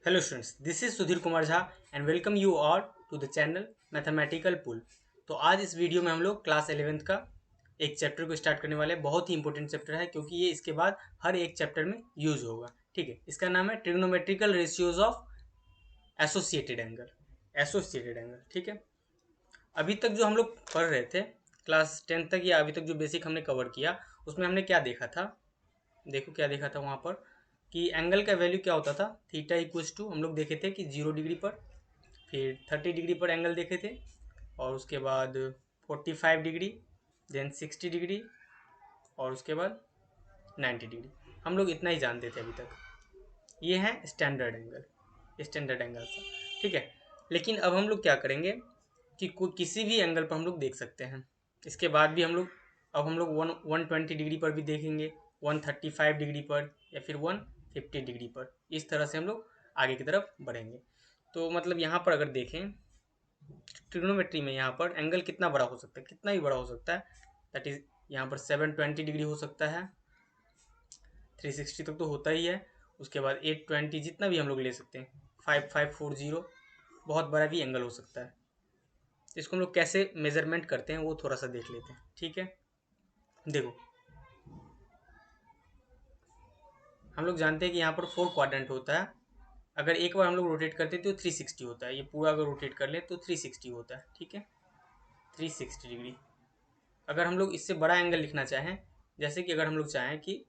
Hello students, this is Sudhir Kumar Jha and welcome you all to the channel mathematical pool. तो आज इस video में हम लोग क्लास 11th का एक चैप्टर को स्टार्ट करने वाले हैं। बहुत ही इंपॉर्टेंट चैप्टर है क्योंकि ये इसके बाद हर एक चैप्टर में यूज होगा। ठीक है, इसका नाम है trigonometrical ratios of associated angle. Associated angle, ठीक है। अभी तक जो हम लोग पढ़ रहे थे क्लास 10 तक या अभी तक जो बेसिक हमने कवर किया उसमें हमने क्या देखा था। देखो क्या देखा था वहाँ पर कि एंगल का वैल्यू क्या होता था। थीटा इक्वल्स टू हम लोग देखे थे कि 0 डिग्री पर, फिर 30 डिग्री पर एंगल देखे थे, और उसके बाद 45 डिग्री, देन 60 डिग्री, और उसके बाद 90 डिग्री। हम लोग इतना ही जानते थे अभी तक। ये है स्टैंडर्ड एंगल, स्टैंडर्ड एंगल था। ठीक है, लेकिन अब हम लोग क्या करेंगे कि किसी भी एंगल पर हम लोग देख सकते हैं। इसके बाद भी हम लोग अब हम लोग 120 डिग्री पर भी देखेंगे, 135 डिग्री पर, या फिर 150 डिग्री पर। इस तरह से हम लोग आगे की तरफ बढ़ेंगे। तो मतलब यहाँ पर अगर देखें ट्रिग्नोमेट्री में, यहाँ पर एंगल कितना बड़ा हो सकता है, कितना भी बड़ा हो सकता है। दैट इज यहाँ पर 720 डिग्री हो सकता है, 360 तक तो होता ही है। उसके बाद 820, जितना भी हम लोग ले सकते हैं, 5540, बहुत बड़ा भी एंगल हो सकता है। इसको हम लोग कैसे मेजरमेंट करते हैं वो थोड़ा सा देख लेते हैं। ठीक है, देखो हम लोग जानते हैं कि यहाँ पर 4 क्वाड्रेंट होता है। अगर एक बार हम लोग रोटेट करते हैं तो 360 होता है। ये पूरा अगर रोटेट कर ले तो 360 होता है। ठीक है, 360 डिग्री। अगर हम लोग इससे बड़ा एंगल लिखना चाहें, जैसे कि अगर हम लोग चाहें कि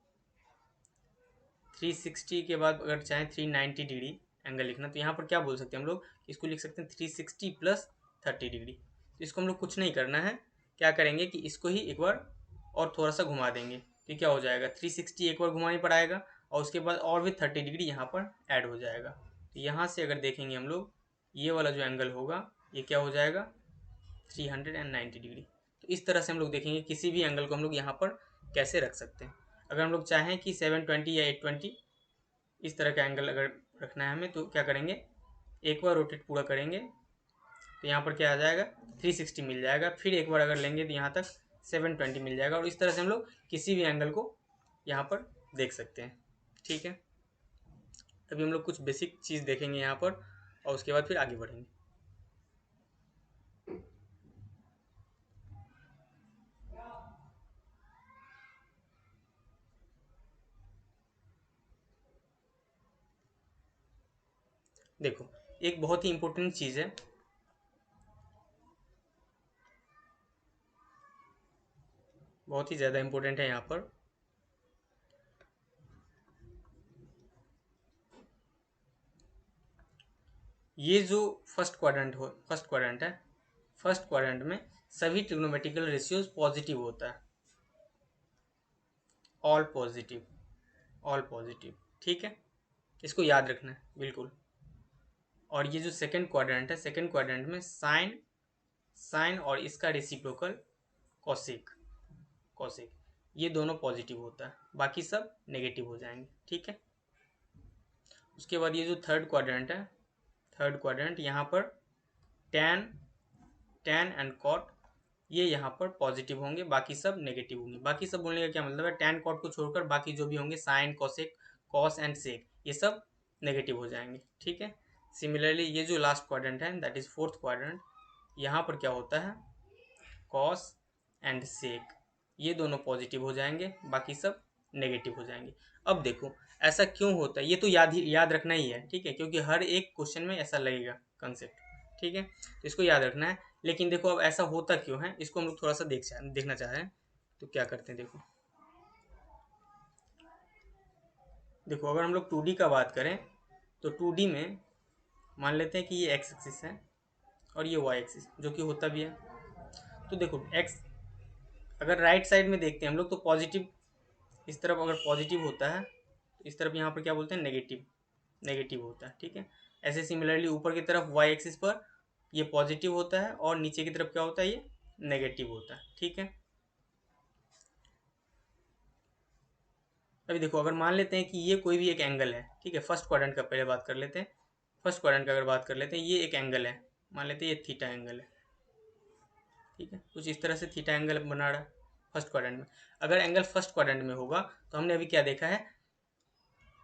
360 के बाद अगर चाहें 390 डिग्री एंगल लिखना, तो यहाँ पर क्या बोल सकते हैं हम लोग, इसको लिख सकते हैं 360 प्लस 30 डिग्री। तो इसको हम लोग कुछ नहीं करना है, क्या करेंगे कि इसको ही एक बार और थोड़ा सा घुमा देंगे। तो क्या हो जाएगा, 360 एक बार घुमाने पर आएगा, और उसके बाद और भी 30 डिग्री यहाँ पर ऐड हो जाएगा। तो यहाँ से अगर देखेंगे हम लोग, ये वाला जो एंगल होगा ये क्या हो जाएगा, 390 डिग्री। तो इस तरह से हम लोग देखेंगे किसी भी एंगल को हम लोग यहाँ पर कैसे रख सकते हैं। अगर हम लोग चाहें कि 720 या 820 इस तरह का एंगल अगर रखना है हमें, तो क्या करेंगे, एक बार रोटेट पूरा करेंगे तो यहाँ पर क्या आ जाएगा, 360 मिल जाएगा। फिर एक बार अगर लेंगे तो यहाँ तक 720 मिल जाएगा, और इस तरह से हम लोग किसी भी एंगल को यहाँ पर देख सकते हैं। ठीक है, अभी हम लोग कुछ बेसिक चीज़ देखेंगे यहाँ पर, और उसके बाद फिर आगे बढ़ेंगे। देखो एक बहुत ही इंपॉर्टेंट चीज़ है, बहुत ही ज़्यादा इंपॉर्टेंट है यहाँ पर। ये जो फर्स्ट क्वाड्रेंट है, फर्स्ट क्वाड्रेंट में सभी ट्रिग्नोमेट्रिकल रेशियोज पॉजिटिव होता है, ऑल पॉजिटिव, ऑल पॉजिटिव। ठीक है, इसको याद रखना है बिल्कुल। और ये जो सेकंड क्वाड्रेंट है, सेकंड क्वाड्रेंट में साइन, साइन और इसका रेसिप्रोकल कॉसेक, कॉसेक, ये दोनों पॉजिटिव होता है, बाकी सब नेगेटिव हो जाएंगे। ठीक है, उसके बाद ये जो थर्ड क्वाड्रेंट है, थर्ड क्वाड्रेंट यहाँ पर टैन, टैन एंड कॉट, ये यहाँ पर पॉजिटिव होंगे, बाकी सब नेगेटिव होंगे। बाकी सब बोलने का क्या मतलब है, टैन कॉट को छोड़कर बाकी जो भी होंगे, साइन कॉसेक कॉस एंड सेक, ये सब नेगेटिव हो जाएंगे। ठीक है, सिमिलरली ये जो लास्ट क्वाड्रेंट है दैट इज फोर्थ क्वाड्रेंट, यहाँ पर क्या होता है, कॉस एंड सेक, ये दोनों पॉजिटिव हो जाएंगे, बाकी सब नेगेटिव हो जाएंगे। अब देखो ऐसा क्यों होता है, ये तो याद रखना ही है। ठीक है, क्योंकि हर एक क्वेश्चन में ऐसा लगेगा कंसेप्ट। ठीक है, तो इसको याद रखना है। लेकिन देखो अब ऐसा होता क्यों है, इसको हम लोग थोड़ा सा देखना चाह रहे हैं। तो क्या करते हैं, देखो देखो अगर हम लोग 2D का बात करें तो 2D में मान लेते हैं कि ये एक्स एक्सिस है और ये वाई एक्सिस, जो कि होता भी है। तो देखो एक्स अगर राइट साइड में देखते हैं हम लोग तो पॉजिटिव, इस तरफ अगर पॉजिटिव होता है तो इस तरफ यहाँ पर क्या बोलते हैं, नेगेटिव, नेगेटिव होता है। ठीक है, ऐसे सिमिलरली ऊपर की तरफ वाई एक्सिस पर ये पॉजिटिव होता है और नीचे की तरफ क्या होता है, ये नेगेटिव होता है। ठीक है, अभी देखो अगर मान लेते हैं कि ये कोई भी एक एंगल है। ठीक है, फर्स्ट क्वाड्रेंट का पहले बात कर लेते हैं। फर्स्ट क्वाड्रेंट का अगर बात कर लेते हैं, ये एक एंगल है, मान लेते हैं ये थीटा एंगल है। ठीक है, कुछ इस तरह से थीटा एंगल बना रहा है फर्स्ट क्वाड्रेंट में। अगर एंगल फर्स्ट क्वाड्रेंट में होगा तो हमने अभी क्या देखा है,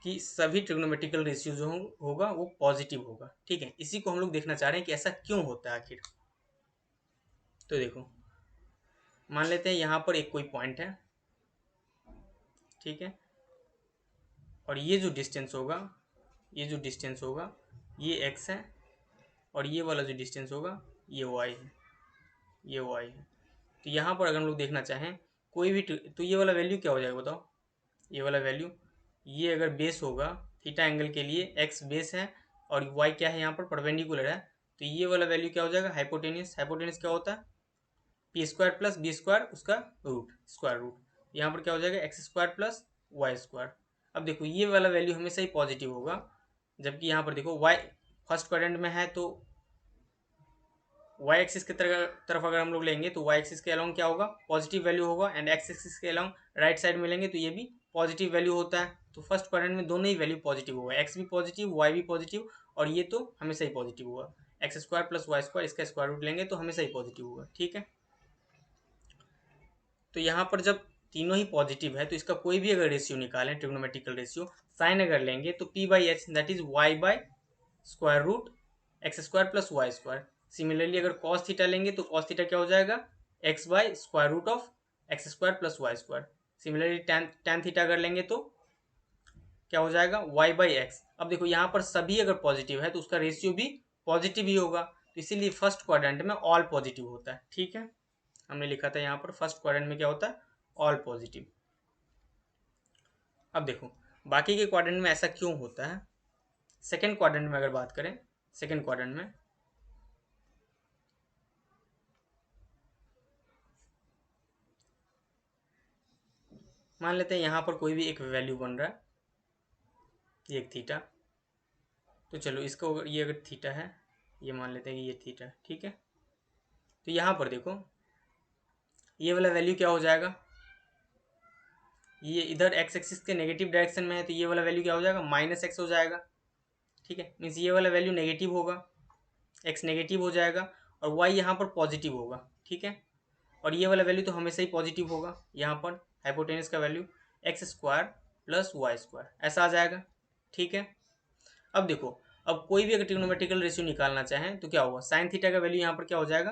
कि सभी ट्रिग्नोमेट्रिकल रेशियो जो होगा वो पॉजिटिव होगा। ठीक है, इसी को हम लोग देखना चाह रहे हैं कि ऐसा क्यों होता है आखिर। तो देखो, मान लेते हैं यहाँ पर एक कोई पॉइंट है, ठीक है, और ये जो डिस्टेंस होगा, ये x है, और ये वाला जो डिस्टेंस होगा ये y है, तो यहाँ पर अगर हम लोग देखना चाहें कोई भी तो ये वाला वैल्यू क्या हो जाएगा बताओ। ये वाला वैल्यू, ये अगर बेस होगा थीटा एंगल के लिए, x बेस है और y क्या है यहाँ पर परपेंडिकुलर है, तो ये वाला वैल्यू क्या हो जाएगा हाइपोटेनियस। हाइपोटेनियस क्या होता है P square plus B square उसका रूट, स्क्वायर रूट। यहाँ पर क्या हो जाएगा X square plus Y square. अब देखो ये वाला वैल्यू हमेशा ही पॉजिटिव होगा, जबकि यहाँ पर देखो वाई फर्स्ट क्वाड्रेंट में है, तो वाई एक्सिस की तरफ अगर हम लोग लेंगे तो वाई एक्सिस के अलोंग क्या होगा पॉजिटिव वैल्यू होगा, एंड एक्स एक्सिस के अलोंग राइट साइड में लेंगे तो ये भी पॉजिटिव वैल्यू होता है। तो फर्स्ट क्वाड्रेंट में दोनों ही वैल्यू पॉजिटिव होगा, एक्स भी पॉजिटिव वाई भी पॉजिटिव, और ये तो हमेशा ही पॉजिटिव होगा। X square plus Y square इसका स्क्वायर रूट लेंगे तो हमेशा ही पॉजिटिव होगा। ठीक है, तो यहाँ पर जब तीनों ही पॉजिटिव है तो इसका कोई भी अगर रेशियो निकालें ट्रिग्नोमेट्रिकल रेशियो, साइन अगर लेंगे तो p by H that is y by square root X square plus Y square. Similarly अगर cos थीटा लेंगे तो cos थीटा क्या हो जाएगा x by square root of X square plus Y square. Similarly tan theta अगर लेंगे तो क्या हो जाएगा y बाई एक्स। अब देखो यहाँ पर सभी अगर पॉजिटिव है तो उसका रेशियो भी पॉजिटिव ही होगा, तो इसीलिए फर्स्ट क्वाड्रेंट में ऑल पॉजिटिव होता है। ठीक है, हमने लिखा था यहाँ पर फर्स्ट क्वाड्रेंट में क्या होता है ऑल पॉजिटिव। अब देखो बाकी के क्वाड्रेंट में ऐसा क्यों होता है। सेकंड क्वाड्रेंट में अगर बात करें, सेकंड क्वाड्रेंट में मान लेते हैं यहाँ पर कोई भी एक वैल्यू बन रहा है, ये एक थीटा, तो चलो इसको ये अगर थीटा है, ये मान लेते हैं कि ये थीटा है। ठीक है, तो यहाँ पर देखो ये वाला वैल्यू क्या हो जाएगा, ये इधर एक्स एक्सिस के नेगेटिव डायरेक्शन में है तो ये वाला वैल्यू क्या हो जाएगा माइनस एक्स हो जाएगा। ठीक है, मीन्स ये वाला वैल्यू नेगेटिव होगा, एक्स नेगेटिव हो जाएगा और वाई यहाँ पर पॉजिटिव होगा। ठीक है, और ये वाला वैल्यू तो हमेशा ही पॉजिटिव होगा, यहाँ पर हाइपोटेनस का value X square plus Y square ऐसा आ जाएगा। ठीक है, अब देखो अब कोई भी अगर ट्रिग्नोमेट्रिकल रेशियो निकालना चाहें तो क्या होगा, साइन थीटा का वैल्यू यहाँ पर क्या हो जाएगा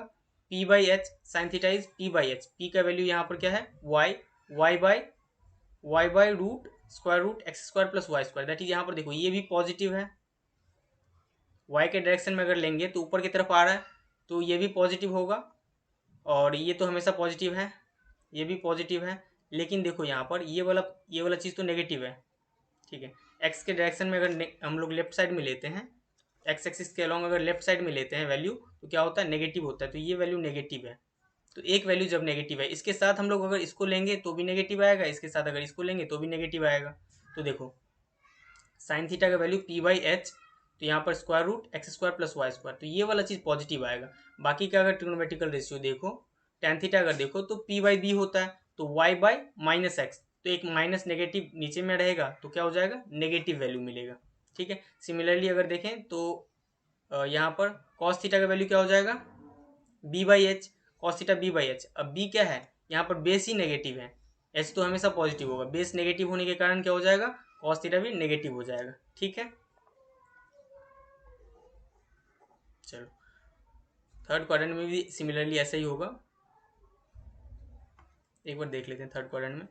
P by H, sine theta is P by H, P का वैल्यू यहाँ पर क्या है Y, Y by root square root X square plus Y square. That is यहाँ पर देखो ये भी पॉजिटिव है, वाई के डायरेक्शन में अगर लेंगे तो ऊपर की तरफ आ रहा है तो ये भी पॉजिटिव होगा, और ये तो हमेशा पॉजिटिव है, ये भी पॉजिटिव है। लेकिन देखो यहाँ पर ये वाला चीज़ तो नेगेटिव है। ठीक है, एक्स के डायरेक्शन में अगर हम लोग लेफ्ट साइड में लेते हैं, एक्स एक्सिस के अलॉन्ग अगर लेफ्ट साइड में लेते हैं वैल्यू तो क्या होता है नेगेटिव होता है, तो ये वैल्यू नेगेटिव है। तो एक वैल्यू जब नेगेटिव है इसके साथ हम लोग अगर इसको लेंगे तो भी नेगेटिव आएगा, इसके साथ अगर इसको लेंगे तो भी नेगेटिव आएगा। तो देखो साइन थीटा का वैल्यू पी बाई एच, तो यहाँ पर square root X square plus Y square, तो ये वाला चीज़ पॉजिटिव आएगा। बाकी का अगर ट्रिग्नोमेट्रिकल रेशियो देखो, टेन थीटा अगर देखो तो पी बाई बी होता है, तो वाई बाई माइनस एक्स, तो एक माइनस नेगेटिव नीचे में रहेगा तो क्या हो जाएगा नेगेटिव वैल्यू मिलेगा। ठीक है, सिमिलरली अगर देखें तो यहाँ पर कॉस थीटा का वैल्यू क्या हो जाएगा B by H, cos theta B by H. अब बी क्या है यहाँ पर बेस ही नेगेटिव है, एच तो हमेशा पॉजिटिव होगा, बेस नेगेटिव होने के कारण क्या हो जाएगा कॉस थीटा भी नेगेटिव हो जाएगा। ठीक है, चलो थर्ड क्वाड्रेंट में भी सिमिलरली ऐसा ही होगा, एक बार देख लेते हैं थर्ड क्वाड्रेंट में।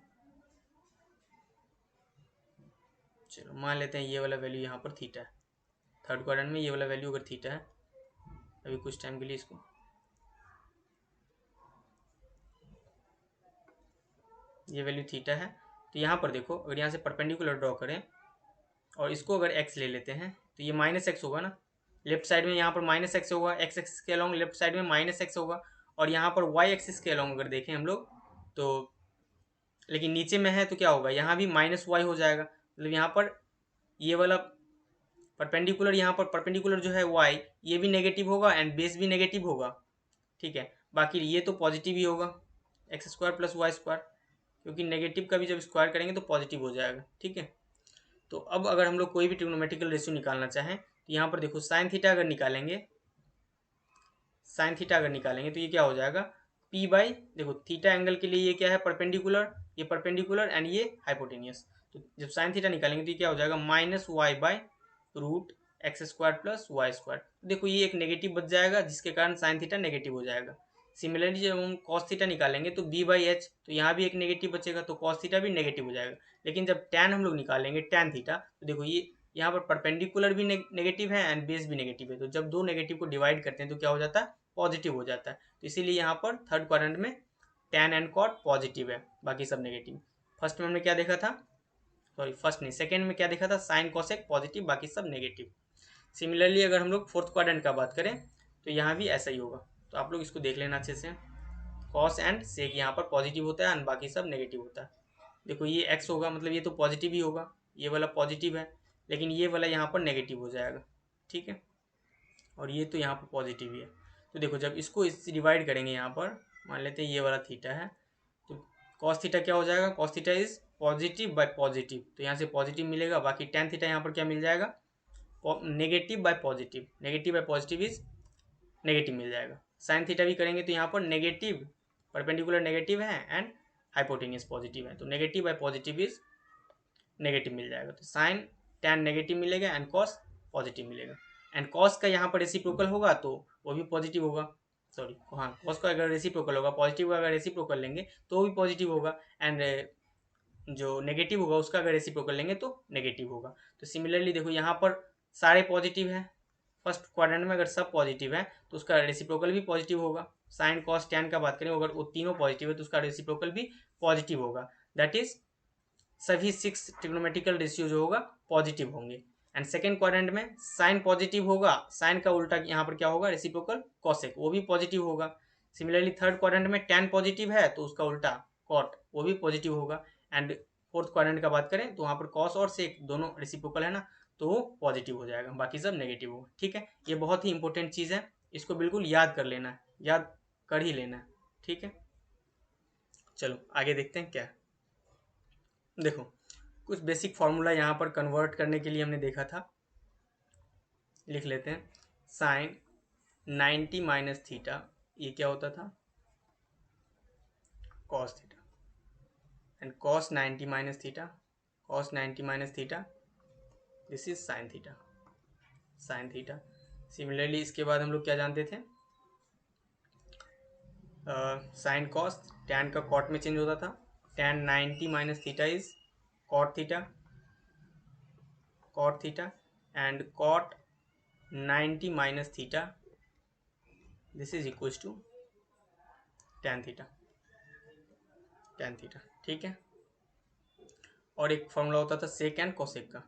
चलो मान लेते हैं ये वाला वैल्यू यहाँ पर थीटा है, थर्ड क्वाड्रेंट में ये वाला वैल्यू अगर थीटा है, अभी कुछ टाइम के लिए इसको ये वैल्यू थीटा है, तो यहाँ पर देखो अगर यहाँ से परपेंडिकुलर ड्रॉ करें और इसको अगर एक्स ले लेते हैं तो ये माइनस एक्स होगा ना, लेफ्ट साइड में यहाँ पर माइनस एक्स होगा, एक्स एक्सिस के अलॉन्ग लेफ्ट साइड में माइनस एक्स होगा, और यहाँ पर वाई एक्सिस के अलॉन्ग अगर देखें हम लोग तो, लेकिन नीचे में है तो क्या होगा यहाँ भी माइनस वाई हो जाएगा, मतलब यहाँ पर ये वाला परपेंडिकुलर, यहाँ पर परपेंडिकुलर जो है वाई ये भी नेगेटिव होगा एंड बेस भी नेगेटिव होगा। ठीक है, बाकी ये तो पॉजिटिव ही होगा X square plus Y square, क्योंकि नेगेटिव का भी जब स्क्वायर करेंगे तो पॉजिटिव हो जाएगा। ठीक है, तो अब अगर हम लोग कोई भी ट्रिग्नोमेट्रिकल रेशियो निकालना चाहें तो यहाँ पर देखो साइन थीटा अगर निकालेंगे, साइन थीटा अगर निकालेंगे तो ये क्या हो जाएगा पी बाई, देखो थीटा एंगल के लिए ये क्या है परपेंडिकुलर, ये परपेंडिकुलर एंड ये हाइपोटेनियस, तो जब साइन थीटा निकालेंगे तो ये क्या हो जाएगा, -y/√x² + y²। देखो ये एक नेगेटिव बच जाएगा जिसके कारण साइन थीटा नेगेटिव हो जाएगा। सिमिलरली जब हम कॉस थीटा निकालेंगे तो b/h, तो यहाँ भी एक नेगेटिव बचेगा तो कॉस थीटा भी नेगेटिव हो जाएगा। लेकिन जब tan हम लोग निकालेंगे tan थीटा, तो देखो ये यहाँ पर परपेंडिकुलर भी नेगेटिव है एंड बेस भी नेगेटिव है, तो जब दो नेगेटिव को डिवाइड करते हैं तो क्या हो जाता है, पॉजिटिव हो जाता है। तो इसीलिए यहाँ पर थर्ड क्वाड्रेंट में tan एंड cot पॉजिटिव है, बाकी सब नेगेटिव। फर्स्ट में हमने क्या देखा था, सॉरी फर्स्ट नहीं, सेकेंड में क्या देखा था, साइन कोसेक पॉजिटिव, बाकी सब नेगेटिव। सिमिलरली अगर हम लोग फोर्थ क्वाड्रेंट का बात करें तो यहाँ भी ऐसा ही होगा, तो आप लोग इसको देख लेना अच्छे से। कॉस एंड सेक यहाँ पर पॉजिटिव होता है एंड बाकी सब नेगेटिव होता है। देखो ये एक्स होगा, मतलब ये तो पॉजिटिव ही होगा, ये वाला पॉजिटिव है, लेकिन ये वाला यहाँ पर नेगेटिव हो जाएगा, ठीक है, और ये तो यहाँ पर पॉजिटिव ही है। तो देखो जब इसको इससे डिवाइड करेंगे, यहाँ पर मान लेते हैं ये वाला थीटा है, तो कॉस थीटा क्या हो जाएगा, cos theta is positive bye positive, तो यहाँ से पॉजिटिव मिलेगा, बाकी टेन थीटा यहाँ पर क्या मिल जाएगा, negative by positive, negative by positive is negative मिल जाएगा। साइन थीटा भी करेंगे तो यहाँ पर नेगेटिव, परपेंडिकुलर नेगेटिव है एंड हाइपोटेनियस पॉजिटिव है, तो negative by positive is negative मिल जाएगा। तो साइन टैन नेगेटिव मिलेगा एंड कॉस पॉजिटिव मिलेगा, एंड कॉस का यहाँ पर रेसिप्रोकल होगा तो वो भी पॉजिटिव होगा, सॉरी हाँ, कॉस का अगर रेसिप्रोकल होगा, पॉजिटिव का अगर रेसिप्रोकल लेंगे तो वो भी पॉजिटिव होगा, एंड जो नेगेटिव होगा उसका अगर रेसिप्रोकल लेंगे तो नेगेटिव होगा। तो सिमिलरली देखो यहाँ पर सारे पॉजिटिव हैं, फर्स्ट क्वाड्रेंट में अगर सब पॉजिटिव है तो उसका रेसिप्रोकल भी पॉजिटिव होगा। साइन कॉस टैन का बात करें, अगर वो तीनों पॉजिटिव है तो उसका रेसिप्रोकल भी पॉजिटिव होगा, दैट इज सभी 6 ट्रिग्नोमेट्रिकल रेशियो जो होगा पॉजिटिव होंगे। एंड सेकेंड क्वाड्रेंट में साइन पॉजिटिव होगा, साइन का उल्टा यहाँ पर क्या होगा, रेसिप्रोकल कॉसेक, वो भी पॉजिटिव होगा। सिमिलरली थर्ड क्वाड्रेंट में टैन पॉजिटिव है तो उसका उल्टा कॉट, वो भी पॉजिटिव होगा। एंड फोर्थ क्वाड्रेंट का बात करें तो वहाँ पर कॉस और सेक दोनों रेसिप्रोकल है ना, तो वो पॉजिटिव हो जाएगा, बाकी सब नेगेटिव होगा, ठीक है। ये बहुत ही इंपॉर्टेंट चीज़ है, इसको बिल्कुल याद कर लेना है, याद कर ही लेना है, ठीक है। चलो आगे देखते हैं क्या। देखो कुछ बेसिक फार्मूला यहाँ पर कन्वर्ट करने के लिए हमने देखा था, लिख लेते हैं। साइन 90 माइनस थीटा, ये क्या होता था, cos theta, and cos 90 minus theta, cos 90 minus theta, this is sine theta, sine theta. Similarly इसके बाद हम लोग क्या जानते थे, साइन कॉस, टैन का कॉट में चेंज होता था, tan 90 minus theta is cot theta, cot theta, and cot 90 minus theta, this is equals to tan theta, tan theta, ठीक है। और एक फॉर्मूला होता था सेक एंड कॉसेक का,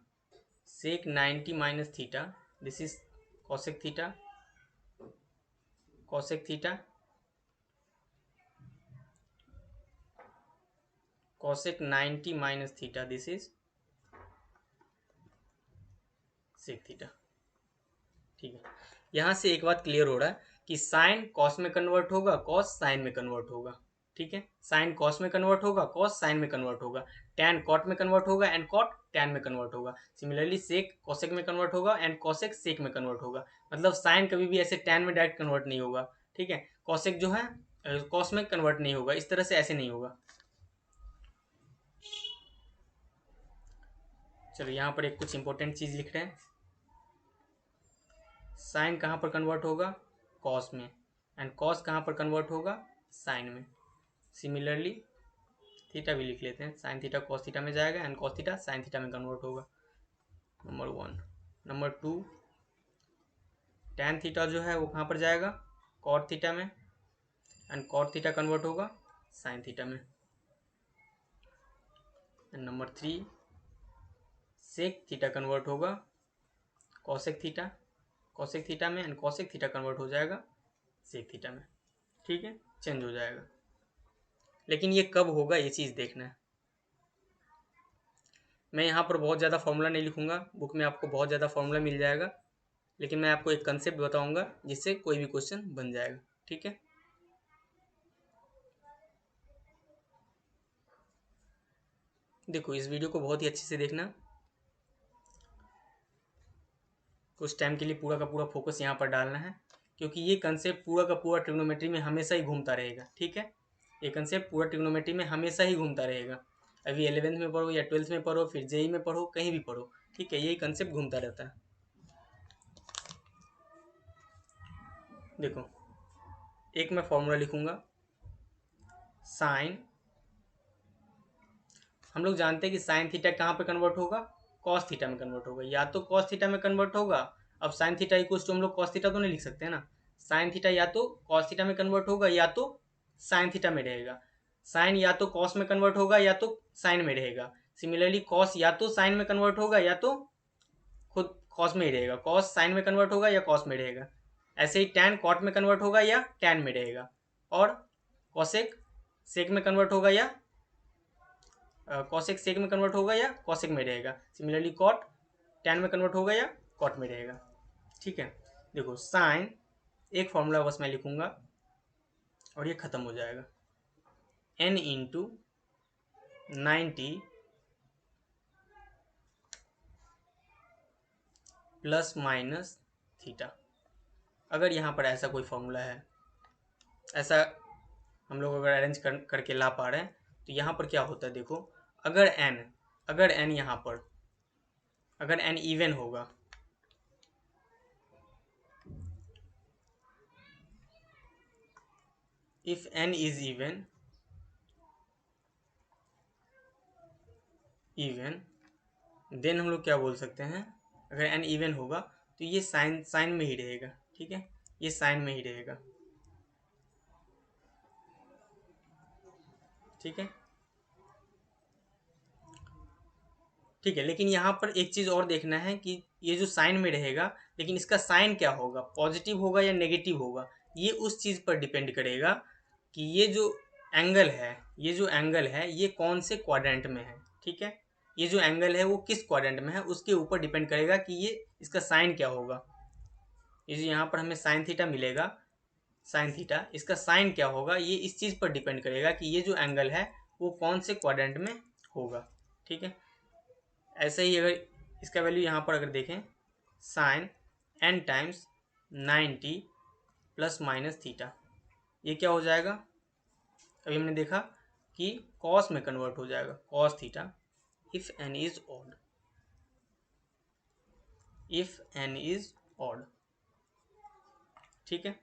sec 90 minus theta, this is cosec theta, cosec theta, cosec 90 minus theta, this is sec theta, ठीक है। यहाँ से एक बात क्लियर हो रहा है कि साइन कॉस में कन्वर्ट होगा, कॉस साइन में कन्वर्ट होगा, ठीक है। साइन कॉस में कन्वर्ट होगा, कॉस साइन में कन्वर्ट होगा, टैन कॉट में कन्वर्ट होगा एंड कॉट टैन में कन्वर्ट होगा। सिमिलरली सेक कॉसेक में कन्वर्ट होगा एंड कॉसेक सेक में कन्वर्ट होगा, मतलब साइन कभी भी ऐसे टैन में डायरेक्ट कन्वर्ट नहीं होगा, ठीक है। कॉसेक जो है कॉस में कन्वर्ट नहीं होगा, इस तरह से ऐसे नहीं होगा। चलो यहाँ पर एक कुछ इंपॉर्टेंट चीज लिख रहे हैं, साइन कहाँ पर कन्वर्ट होगा, कॉस में, एंड कॉस कहाँ पर कन्वर्ट होगा, साइन में। सिमिलरली थीटा भी लिख लेते हैं, साइन थीटा कॉस थीटा में जाएगा and cos theta sine theta में कन्वर्ट होगा, नंबर 1। नंबर 2, टैन थीटा जो है वो कहाँ पर जाएगा, कॉट थीटा में, एंड कॉट थीटा कन्वर्ट होगा साइन थीटा में। And number 3, sec theta convert होगा कॉसेक थीटा, कॉसेक थीटा में, एंड कॉसेक थीटा कन्वर्ट हो जाएगा सेक थीटा में, ठीक है, चेंज हो जाएगा। लेकिन ये कब होगा ये चीज़ देखना है। मैं यहाँ पर बहुत ज़्यादा फार्मूला नहीं लिखूंगा, बुक में आपको बहुत ज़्यादा फार्मूला मिल जाएगा, लेकिन मैं आपको एक कंसेप्ट बताऊंगा जिससे कोई भी क्वेश्चन बन जाएगा, ठीक है। देखो इस वीडियो को बहुत ही अच्छे से देखना, कुछ टाइम के लिए पूरा का पूरा फोकस यहाँ पर डालना है, क्योंकि ये कंसेप्ट पूरा का पूरा ट्रिग्नोमेट्री में हमेशा ही घूमता रहेगा, ठीक है। ये कंसेप्ट पूरा ट्रिग्नोमेट्री में हमेशा ही घूमता रहेगा। अभी 11th में पढ़ो या 12th में पढ़ो, फिर जेई में पढ़ो, कहीं भी पढ़ो, ठीक है, यही कंसेप्ट घूमता रहता है। देखो, एक मैं फॉर्मूला लिखूंगा, साइन, हम लोग जानते हैं कि साइन थीटा कहाँ पे कन्वर्ट होगा, कॉस थीटा में कन्वर्ट होगा, या तो कॉस थीटा में कन्वर्ट होगा। अब साइन थीटा इक्वल टू हम लोग कॉस थीटा तो नहीं लिख सकते हैं ना, साइन थीटा या तो कॉस थीटा में कन्वर्ट होगा या तो साइन थीटा में रहेगा। साइन या तो कॉस में कन्वर्ट होगा या तो साइन में रहेगा। सिमिलरली कॉस या तो साइन में कन्वर्ट होगा या तो खुद कॉस में ही रहेगा, कॉस साइन में कन्वर्ट होगा या कॉस में रहेगा। ऐसे ही टैन कॉट में कन्वर्ट होगा या टैन में रहेगा, और कॉसेक सेक में कन्वर्ट होगा या कॉसेक सेक में कन्वर्ट होगा या कॉसेक में रहेगा। सिमिलरली कॉट टैन में कन्वर्ट होगा या कॉट में रहेगा, ठीक है। देखो साइन, एक फॉर्मूला बस मैं लिखूंगा और ये खत्म हो जाएगा, n into 90 plus minus theta. अगर यहाँ पर ऐसा कोई फॉर्मूला है, ऐसा हम लोग अगर अरेंज करके ला पा रहे हैं, तो यहाँ पर क्या होता है देखो, अगर n यहाँ पर, अगर n इवन होगा, if n is even then हम लोग क्या बोल सकते हैं, अगर n इवन होगा तो ये साइन में ही रहेगा, ठीक है, ये साइन में ही रहेगा, ठीक है, ठीक है। लेकिन यहाँ पर एक चीज़ और देखना है कि ये जो साइन में रहेगा, लेकिन इसका साइन क्या होगा, पॉजिटिव होगा या नेगेटिव होगा, ये उस चीज़ पर डिपेंड करेगा कि ये जो एंगल है, ये कौन से क्वाड्रेंट में है, ठीक है। ये जो एंगल है वो किस क्वाड्रेंट में है, उसके ऊपर डिपेंड करेगा कि ये इसका साइन क्या होगा। ये जो यहाँ पर हमें साइन थीटा मिलेगा, साइन थीटा, इसका साइन क्या होगा, ये इस चीज़ पर डिपेंड करेगा कि ये जो एंगल है वो कौन से क्वाड्रेंट में होगा, ठीक है। ऐसे ही अगर इसका वैल्यू यहाँ पर अगर देखें, sine n times 90 plus minus theta, ये क्या हो जाएगा, अभी हमने देखा कि कॉस में कन्वर्ट हो जाएगा, cos theta, if n is odd, ठीक है।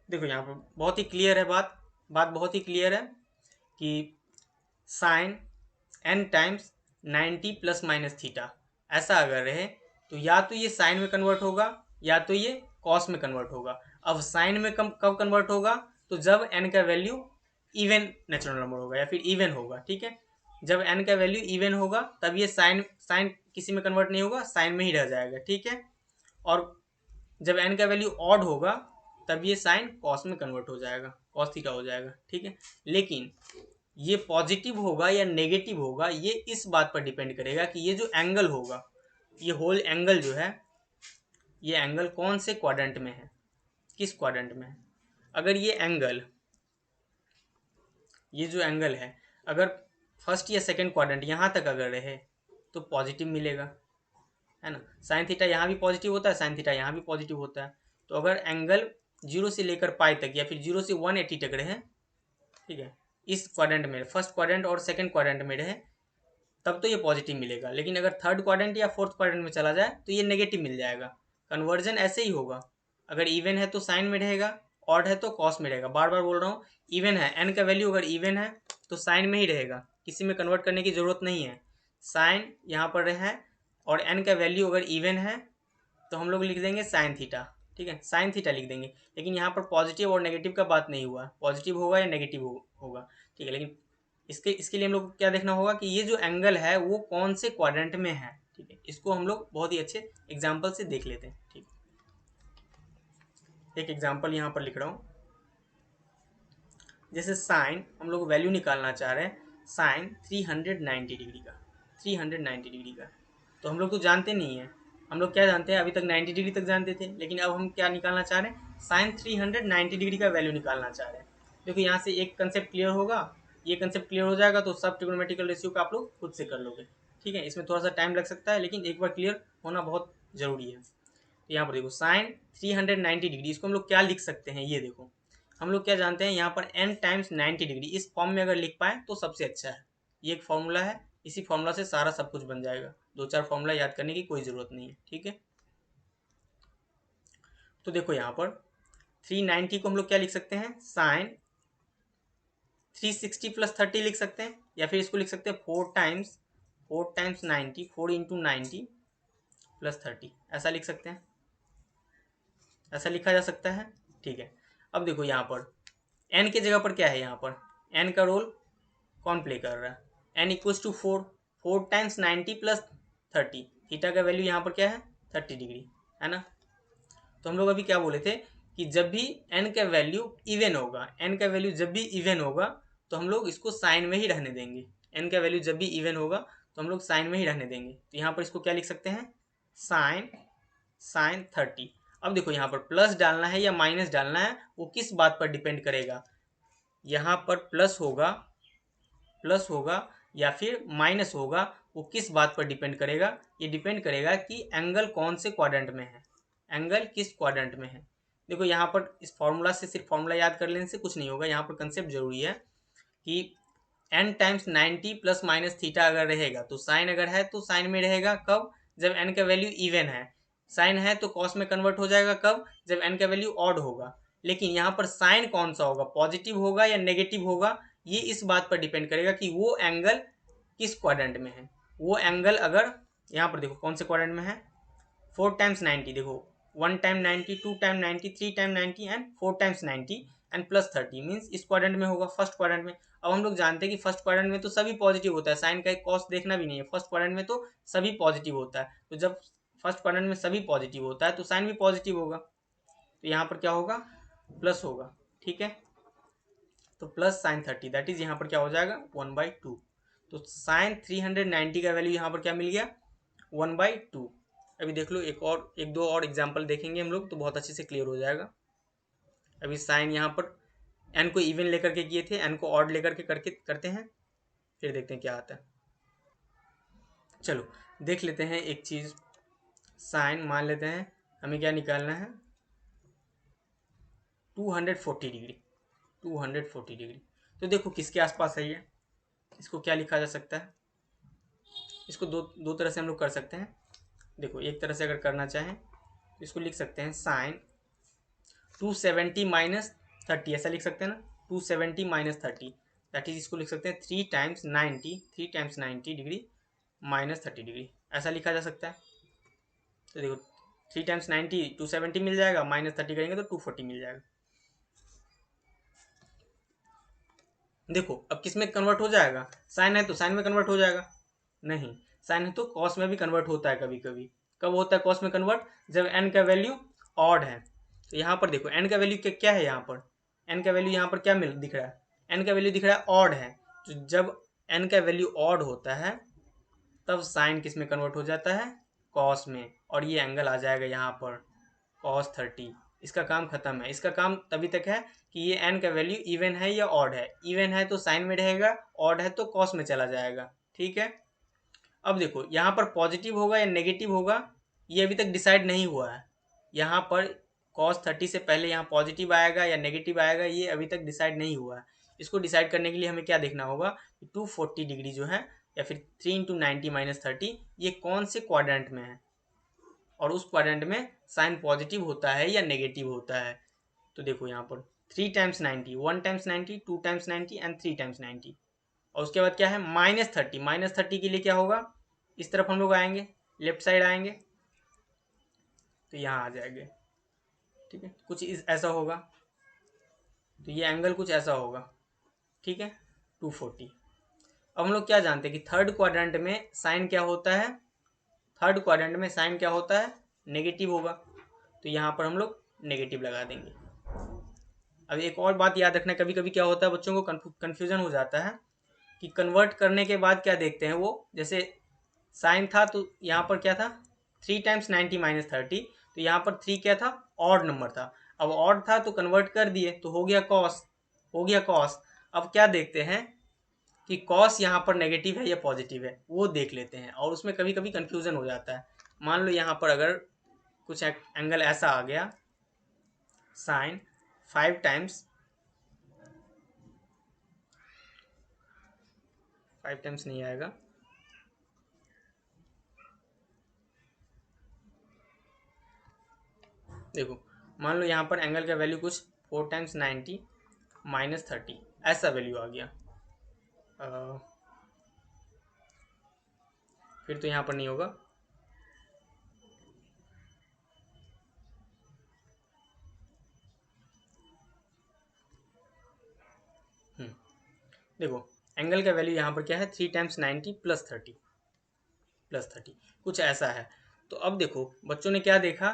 देखो यहाँ पर बहुत ही क्लियर है बात बहुत ही क्लियर है कि sine n times 90 plus minus theta ऐसा अगर रहे, तो या तो ये साइन में कन्वर्ट होगा या तो ये कॉस में कन्वर्ट होगा। अब साइन में कब कन्वर्ट होगा, तो जब n का वैल्यू इवन नेचुरल नंबर होगा या फिर इवन होगा, ठीक है। जब n का वैल्यू इवन होगा तब ये साइन किसी में कन्वर्ट नहीं होगा, साइन में ही रह जाएगा, ठीक है। और जब n का वैल्यू ऑड होगा तब ये साइन कॉस में कन्वर्ट हो जाएगा, कॉस थीटा हो जाएगा, ठीक है। लेकिन ये पॉजिटिव होगा या नेगेटिव होगा, ये इस बात पर डिपेंड करेगा कि ये जो एंगल होगा, ये होल एंगल जो है, ये एंगल कौन से क्वाड्रेंट में है, किस क्वाड्रेंट में है। अगर ये जो एंगल है अगर फर्स्ट या सेकंड क्वाड्रेंट यहाँ तक अगर रहे तो पॉजिटिव मिलेगा, है ना। साइन थीटा यहाँ भी पॉजिटिव होता है, साइन थीटा यहाँ भी पॉजिटिव होता है। तो अगर एंगल 0 से लेकर पाई तक या फिर 0 से 180 तक रहे, ठीक है, इस क्वाड्रेंट में, फर्स्ट क्वाड्रेंट और सेकंड क्वाड्रेंट में रहे, तब तो ये पॉजिटिव मिलेगा। लेकिन अगर थर्ड क्वाड्रेंट या फोर्थ क्वाड्रेंट में चला जाए तो ये नेगेटिव मिल जाएगा। कन्वर्जन ऐसे ही होगा, अगर इवन है तो साइन में रहेगा, ऑड है तो कॉस में रहेगा। बार बार बोल रहा हूँ, इवन है, एन का वैल्यू अगर इवन है तो साइन में ही रहेगा, किसी में कन्वर्ट करने की ज़रूरत नहीं है। साइन यहाँ पर है और एन का वैल्यू अगर इवन है तो हम लोग लिख देंगे साइन थीटा, ठीक है, साइन थीटा लिख देंगे। लेकिन यहाँ पर पॉजिटिव और नेगेटिव का बात नहीं हुआ, पॉजिटिव होगा या नेगेटिव होगा, ठीक है। लेकिन इसके लिए हम लोग को क्या देखना होगा कि ये जो एंगल है वो कौन से क्वाड्रेंट में है, ठीक है। इसको हम लोग बहुत ही अच्छे एग्जाम्पल से देख लेते हैं, ठीक है। एक एग्जाम्पल यहाँ पर लिख रहा हूँ, जैसे साइन हम लोग वैल्यू निकालना चाह रहे हैं, साइन 390 डिग्री का, 390 डिग्री का, तो हम लोग तो जानते नहीं है, हम लोग क्या जानते हैं, अभी तक 90 डिग्री तक जानते थे, लेकिन अब हम क्या निकालना चाह रहे हैं, साइन 390 डिग्री का वैल्यू निकालना चाह रहे हैं। क्योंकि यहाँ से एक कंसेप्ट क्लियर होगा, ये कंसेप्ट क्लियर हो जाएगा तो सब ट्रिग्नोमेट्रिकल रेशियो का आप लोग खुद से कर लोगे, ठीक है। इसमें थोड़ा सा टाइम लग सकता है, लेकिन एक बार क्लियर होना बहुत ज़रूरी है। तो यहाँ पर देखो साइन 390 डिग्री, इसको हम लोग क्या लिख सकते हैं, ये देखो हम लोग क्या जानते हैं, यहाँ पर n टाइम्स 90 डिग्री, इस फॉर्म में अगर लिख पाए तो सबसे अच्छा है, ये एक फॉर्मूला है, इसी फॉर्मूला से सारा सब कुछ बन जाएगा, 2-4 फॉर्मूला याद करने की कोई ज़रूरत नहीं है, ठीक है। तो देखो यहाँ पर 390 को हम लोग क्या लिख सकते हैं, साइन 360 प्लस 30 लिख सकते हैं, या फिर इसको लिख सकते हैं 4 टाइम्स 90, 4 × 90 प्लस 30, ऐसा लिख सकते हैं, ऐसा लिखा जा सकता है, ठीक है। अब देखो यहाँ पर एन की जगह पर क्या है, यहाँ पर एन का रोल कौन प्ले कर रहा है, N equals to 4 times 90 plus 30, theta का वैल्यू यहाँ पर क्या है 30 डिग्री, है ना। तो हम लोग अभी क्या बोले थे कि जब भी एन का वैल्यू इवन होगा, एन का वैल्यू जब भी इवन होगा तो हम लोग इसको साइन में ही रहने देंगे, एन का वैल्यू जब भी इवन होगा तो हम लोग साइन में ही रहने देंगे। तो यहाँ पर इसको क्या लिख सकते हैं, साइन 30। अब देखो यहाँ पर प्लस डालना है या माइनस डालना है वो किस बात पर डिपेंड करेगा, यहाँ पर प्लस होगा या फिर माइनस होगा, वो किस बात पर डिपेंड करेगा, ये डिपेंड करेगा कि एंगल कौन से क्वाड्रेंट में है, एंगल किस क्वाड्रेंट में है। देखो यहाँ पर इस फॉर्मूला से, सिर्फ फॉर्मूला याद कर लेने से कुछ नहीं होगा, यहाँ पर कंसेप्ट जरूरी है कि n times 90 plus minus theta अगर रहेगा तो साइन अगर है तो साइन में रहेगा, कब, जब n का वैल्यू इवन है, साइन है तो कॉस में कन्वर्ट हो जाएगा, कब, जब n का वैल्यू ऑड होगा। लेकिन यहाँ पर साइन कौन सा होगा, पॉजिटिव होगा या नेगेटिव होगा, ये इस बात पर डिपेंड करेगा कि वो एंगल किस क्वाड्रेंट में है। वो एंगल अगर यहाँ पर देखो कौन से क्वाड्रेंट में है, 4 टाइम्स 90, देखो 1 time 90, 2 time 90, 3 time 90 and 4 times 90 and plus 30 means इस क्वाड्रेंट में होगा, फर्स्ट क्वाड्रेंट में। अब हम लोग जानते हैं कि फर्स्ट क्वाड्रेंट में तो सभी पॉजिटिव होता है, साइन का एक कॉस देखना भी नहीं है, फर्स्ट क्वाड्रेंट में तो सभी पॉजिटिव होता है, तो जब फर्स्ट क्वाड्रेंट में सभी पॉजिटिव होता है तो साइन भी पॉजिटिव होगा, तो यहाँ पर क्या होगा, प्लस होगा, ठीक है। तो प्लस साइन 30 दैट इज यहाँ पर क्या हो जाएगा 1/2। तो साइन 390 का वैल्यू यहाँ पर क्या मिल गया 1/2। अभी देख लो एक दो और एग्जाम्पल देखेंगे हम लोग तो बहुत अच्छे से क्लियर हो जाएगा। अभी साइन यहाँ पर एन को इवन लेकर के किए थे, एन को ऑड लेकर के करते हैं, फिर देखते हैं क्या आता है। चलो देख लेते हैं एक चीज़, साइन मान लेते हैं हमें क्या निकालना है 240 डिग्री, 240 डिग्री। तो देखो किसके आसपास है ये, इसको क्या लिखा जा सकता है, इसको दो तरह से हम लोग कर सकते हैं। देखो एक तरह से अगर करना चाहें तो इसको लिख सकते हैं साइन 270 माइनस 30, ऐसा लिख सकते हैं ना, 270 माइनस 30 दैट इज, इसको लिख सकते हैं 3 टाइम्स 90 डिग्री माइनस 30 डिग्री, ऐसा लिखा जा सकता है। तो देखो 3 टाइम्स 90 270 मिल जाएगा, माइनस 30 करेंगे तो 240 मिल जाएगा। देखो अब किस में कन्वर्ट हो जाएगा, साइन है तो साइन में कन्वर्ट हो जाएगा, नहीं साइन है तो कॉस में भी कन्वर्ट होता है कभी कभी। कब होता है कॉस में कन्वर्ट, जब एन का वैल्यू ऑड है। तो यहाँ पर देखो एन का वैल्यू क्या है, यहाँ पर एन का वैल्यू यहाँ पर क्या दिख रहा है, एन का वैल्यू दिख रहा है ऑड है। तो जब एन का वैल्यू ऑड होता है तब साइन किस में कन्वर्ट हो जाता है, कॉस में, और ये एंगल आ जाएगा यहाँ पर cos 30। इसका काम खत्म है, इसका काम तभी तक है कि ये n का वैल्यू इवन है या ऑड है, इवन है तो साइन में रहेगा, ऑड है तो कॉस में चला जाएगा, ठीक है। अब देखो यहाँ पर पॉजिटिव होगा या नेगेटिव होगा ये अभी तक डिसाइड नहीं हुआ है, यहाँ पर cos 30 से पहले यहाँ पॉजिटिव आएगा या नेगेटिव आएगा ये अभी तक डिसाइड नहीं हुआ है। इसको डिसाइड करने के लिए हमें क्या देखना होगा, 240 डिग्री जो है या फिर 3 × 90 माइनस 30 ये कौन से क्वाड्रेंट में है, और उस क्वाड्रेंट में साइन पॉजिटिव होता है या नेगेटिव होता है। तो देखो यहाँ पर 3 times 90, 1 times 90, 2 times 90 and 3 times 90, और उसके बाद क्या है -30, -30 के लिए क्या होगा, इस तरफ हम लोग आएंगे, लेफ्ट साइड आएंगे तो यहाँ आ जाएंगे, ठीक है, कुछ ऐसा होगा, तो ये एंगल कुछ ऐसा होगा, ठीक है 240। अब हम लोग क्या जानते हैं कि थर्ड क्वाड्रेंट में साइन क्या होता है, थर्ड क्वाड्रेंट में साइन क्या होता है, नेगेटिव होगा, तो यहाँ पर हम लोग नेगेटिव लगा देंगे। अब एक और बात याद रखना, कभी कभी क्या होता है बच्चों को कन्फ्यूजन हो जाता है कि कन्वर्ट करने के बाद क्या देखते हैं वो, जैसे साइन था तो यहाँ पर क्या था 3 टाइम्स 90 माइनस 30, तो यहाँ पर 3 क्या था ऑड नंबर था, अब ऑड था तो कन्वर्ट कर दिए तो हो गया कॉस, हो गया कॉस। अब क्या देखते हैं कि कॉस यहाँ पर नेगेटिव है या पॉजिटिव है वो देख लेते हैं, और उसमें कभी कभी कन्फ्यूज़न हो जाता है। मान लो यहाँ पर अगर कुछ एंगल ऐसा आ गया, साइन 5 टाइम्स 5 टाइम्स नहीं आएगा। देखो मान लो यहाँ पर एंगल का वैल्यू कुछ 4 टाइम्स 90 माइनस 30 ऐसा वैल्यू आ गया। फिर तो यहाँ पर नहीं होगा। देखो एंगल का वैल्यू यहाँ पर क्या है, 3 टाइम्स 90 प्लस 30 कुछ ऐसा है। तो अब देखो बच्चों ने क्या देखा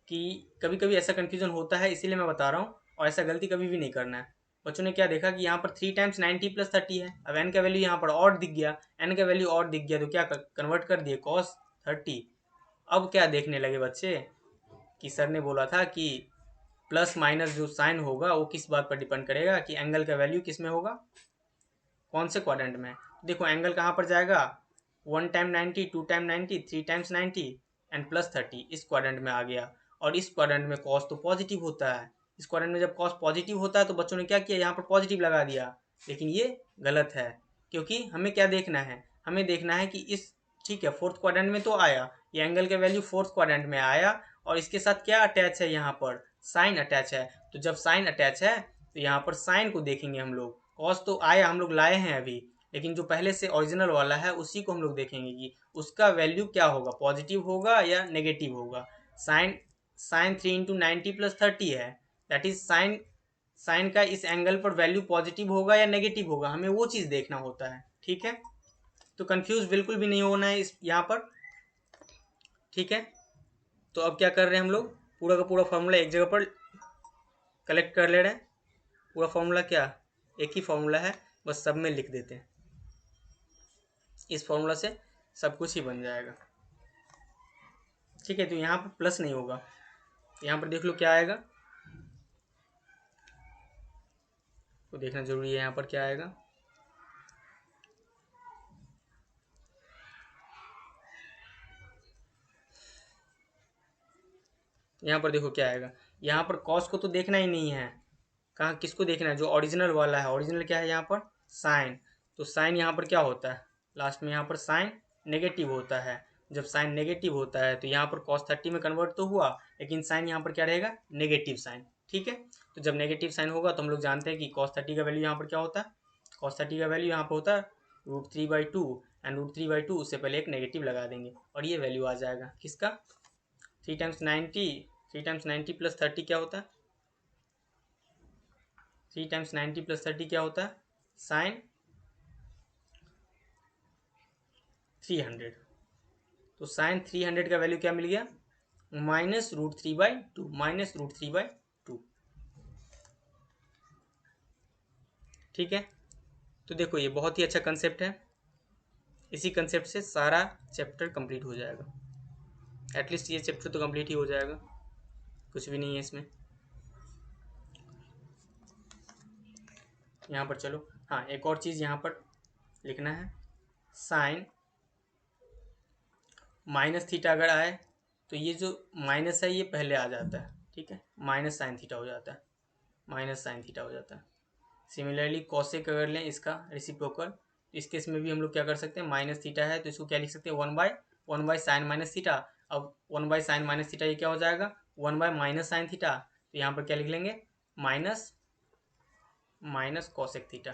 कि कभी कभी ऐसा कन्फ्यूजन होता है, इसीलिए मैं बता रहा हूँ, और ऐसा गलती कभी भी नहीं करना है। बच्चों ने क्या देखा कि यहाँ पर 3 टाइम्स 90 प्लस 30 है। अब एन का वैल्यू यहाँ पर और दिख गया, एन का वैल्यू और दिख गया, तो क्या कन्वर्ट कर दिए cos 30। अब क्या देखने लगे बच्चे कि सर ने बोला था कि प्लस माइनस जो साइन होगा वो किस बात पर डिपेंड करेगा कि एंगल का वैल्यू किस में होगा, कौन से क्वाड्रेंट में। देखो एंगल कहाँ पर जाएगा, 1 time 90, 2 time 90, 3 times 90 and plus 30 इस क्वाड्रेंट में आ गया। और इस क्वाड्रेंट में कॉस तो पॉजिटिव होता है। इस क्वाड्रेंट में जब कॉस पॉजिटिव होता है तो बच्चों ने क्या किया, यहाँ पर पॉजिटिव लगा दिया, लेकिन ये गलत है। क्योंकि हमें क्या देखना है, हमें देखना है कि इस, ठीक है, फोर्थ क्वाड्रेंट में तो आया, ये एंगल का वैल्यू फोर्थ क्वाड्रेंट में आया, और इसके साथ क्या अटैच है, यहाँ पर साइन अटैच है। तो जब साइन अटैच है तो यहाँ पर साइन को देखेंगे हम लोग। कॉस तो आया, हम लोग लाए हैं अभी, लेकिन जो पहले से ओरिजिनल वाला है उसी को हम लोग देखेंगे कि उसका वैल्यू क्या होगा, पॉजिटिव होगा या नेगेटिव होगा। साइन साइन 3 इंटू 90 प्लस 30 है, दैट इज साइन, साइन का इस एंगल पर वैल्यू पॉजिटिव होगा या नेगेटिव होगा, हमें वो चीज़ देखना होता है। ठीक है, तो कंफ्यूज बिल्कुल भी नहीं होना है इस यहाँ पर। ठीक है, तो अब क्या कर रहे हैं हम लोग, पूरा का पूरा फॉर्मूला एक जगह पर कलेक्ट कर ले रहे हैं। पूरा फॉर्मूला क्या, एक ही फॉर्मूला है, बस सब में लिख देते हैं। इस फॉर्मूला से सब कुछ ही बन जाएगा। ठीक है, तो यहाँ पर प्लस नहीं होगा, यहाँ पर देख लो क्या आएगा, तो देखना जरूरी है यहाँ पर क्या आएगा। यहाँ पर देखो क्या आएगा, यहाँ पर कॉस को तो देखना ही नहीं है, कहाँ किसको देखना है, जो ओरिजिनल वाला है। ओरिजिनल क्या है यहाँ पर, साइन। तो साइन यहाँ पर क्या होता है, लास्ट में यहाँ पर साइन नेगेटिव होता है। जब साइन नेगेटिव होता है तो यहाँ पर cos 30 में कन्वर्ट तो हुआ, लेकिन साइन यहाँ पर क्या रहेगा, नेगेटिव साइन। ठीक है, तो जब नेगेटिव साइन होगा तो हम लोग जानते हैं कि cos 30 का वैल्यू यहाँ पर क्या होता है, cos 30 का वैल्यू यहाँ पर होता है √3/2, एंड √3/2 उससे पहले एक नेगेटिव लगा देंगे और ये वैल्यू आ जाएगा किसका, 3 टाइम्स 90, 3 टाइम्स 90 प्लस 30 क्या होता है, 3 टाइम्स 90 प्लस 30 क्या होता है, साइन 300। तो साइन 300 का वैल्यू क्या मिल गया, -√3/2, -√3/2। ठीक है, तो देखो ये बहुत ही अच्छा कंसेप्ट है, इसी कंसेप्ट से सारा चैप्टर कंप्लीट हो जाएगा। एटलीस्ट ये चैप्टर तो कंप्लीट ही हो जाएगा, कुछ भी नहीं है इसमें। यहाँ पर चलो, हाँ एक और चीज़ यहाँ पर लिखना है, साइन माइनस थीटा अगर आए तो ये जो माइनस है ये पहले आ जाता है। ठीक है, माइनस साइन थीटा हो जाता है, माइनस साइन थीटा हो जाता है। सिमिलरली कॉसेक अगर लें इसका रेसिप्रोकल, तो इस केस में भी हम लोग क्या कर सकते हैं, माइनस थीटा है तो इसको क्या लिख सकते हैं, 1/1 साइन माइनस थीटा। अब 1 साइन माइनस थीटा ये क्या हो जाएगा, 1 माइनस साइन थीटा। तो यहाँ पर क्या लिख लेंगे, minus minus cosec theta,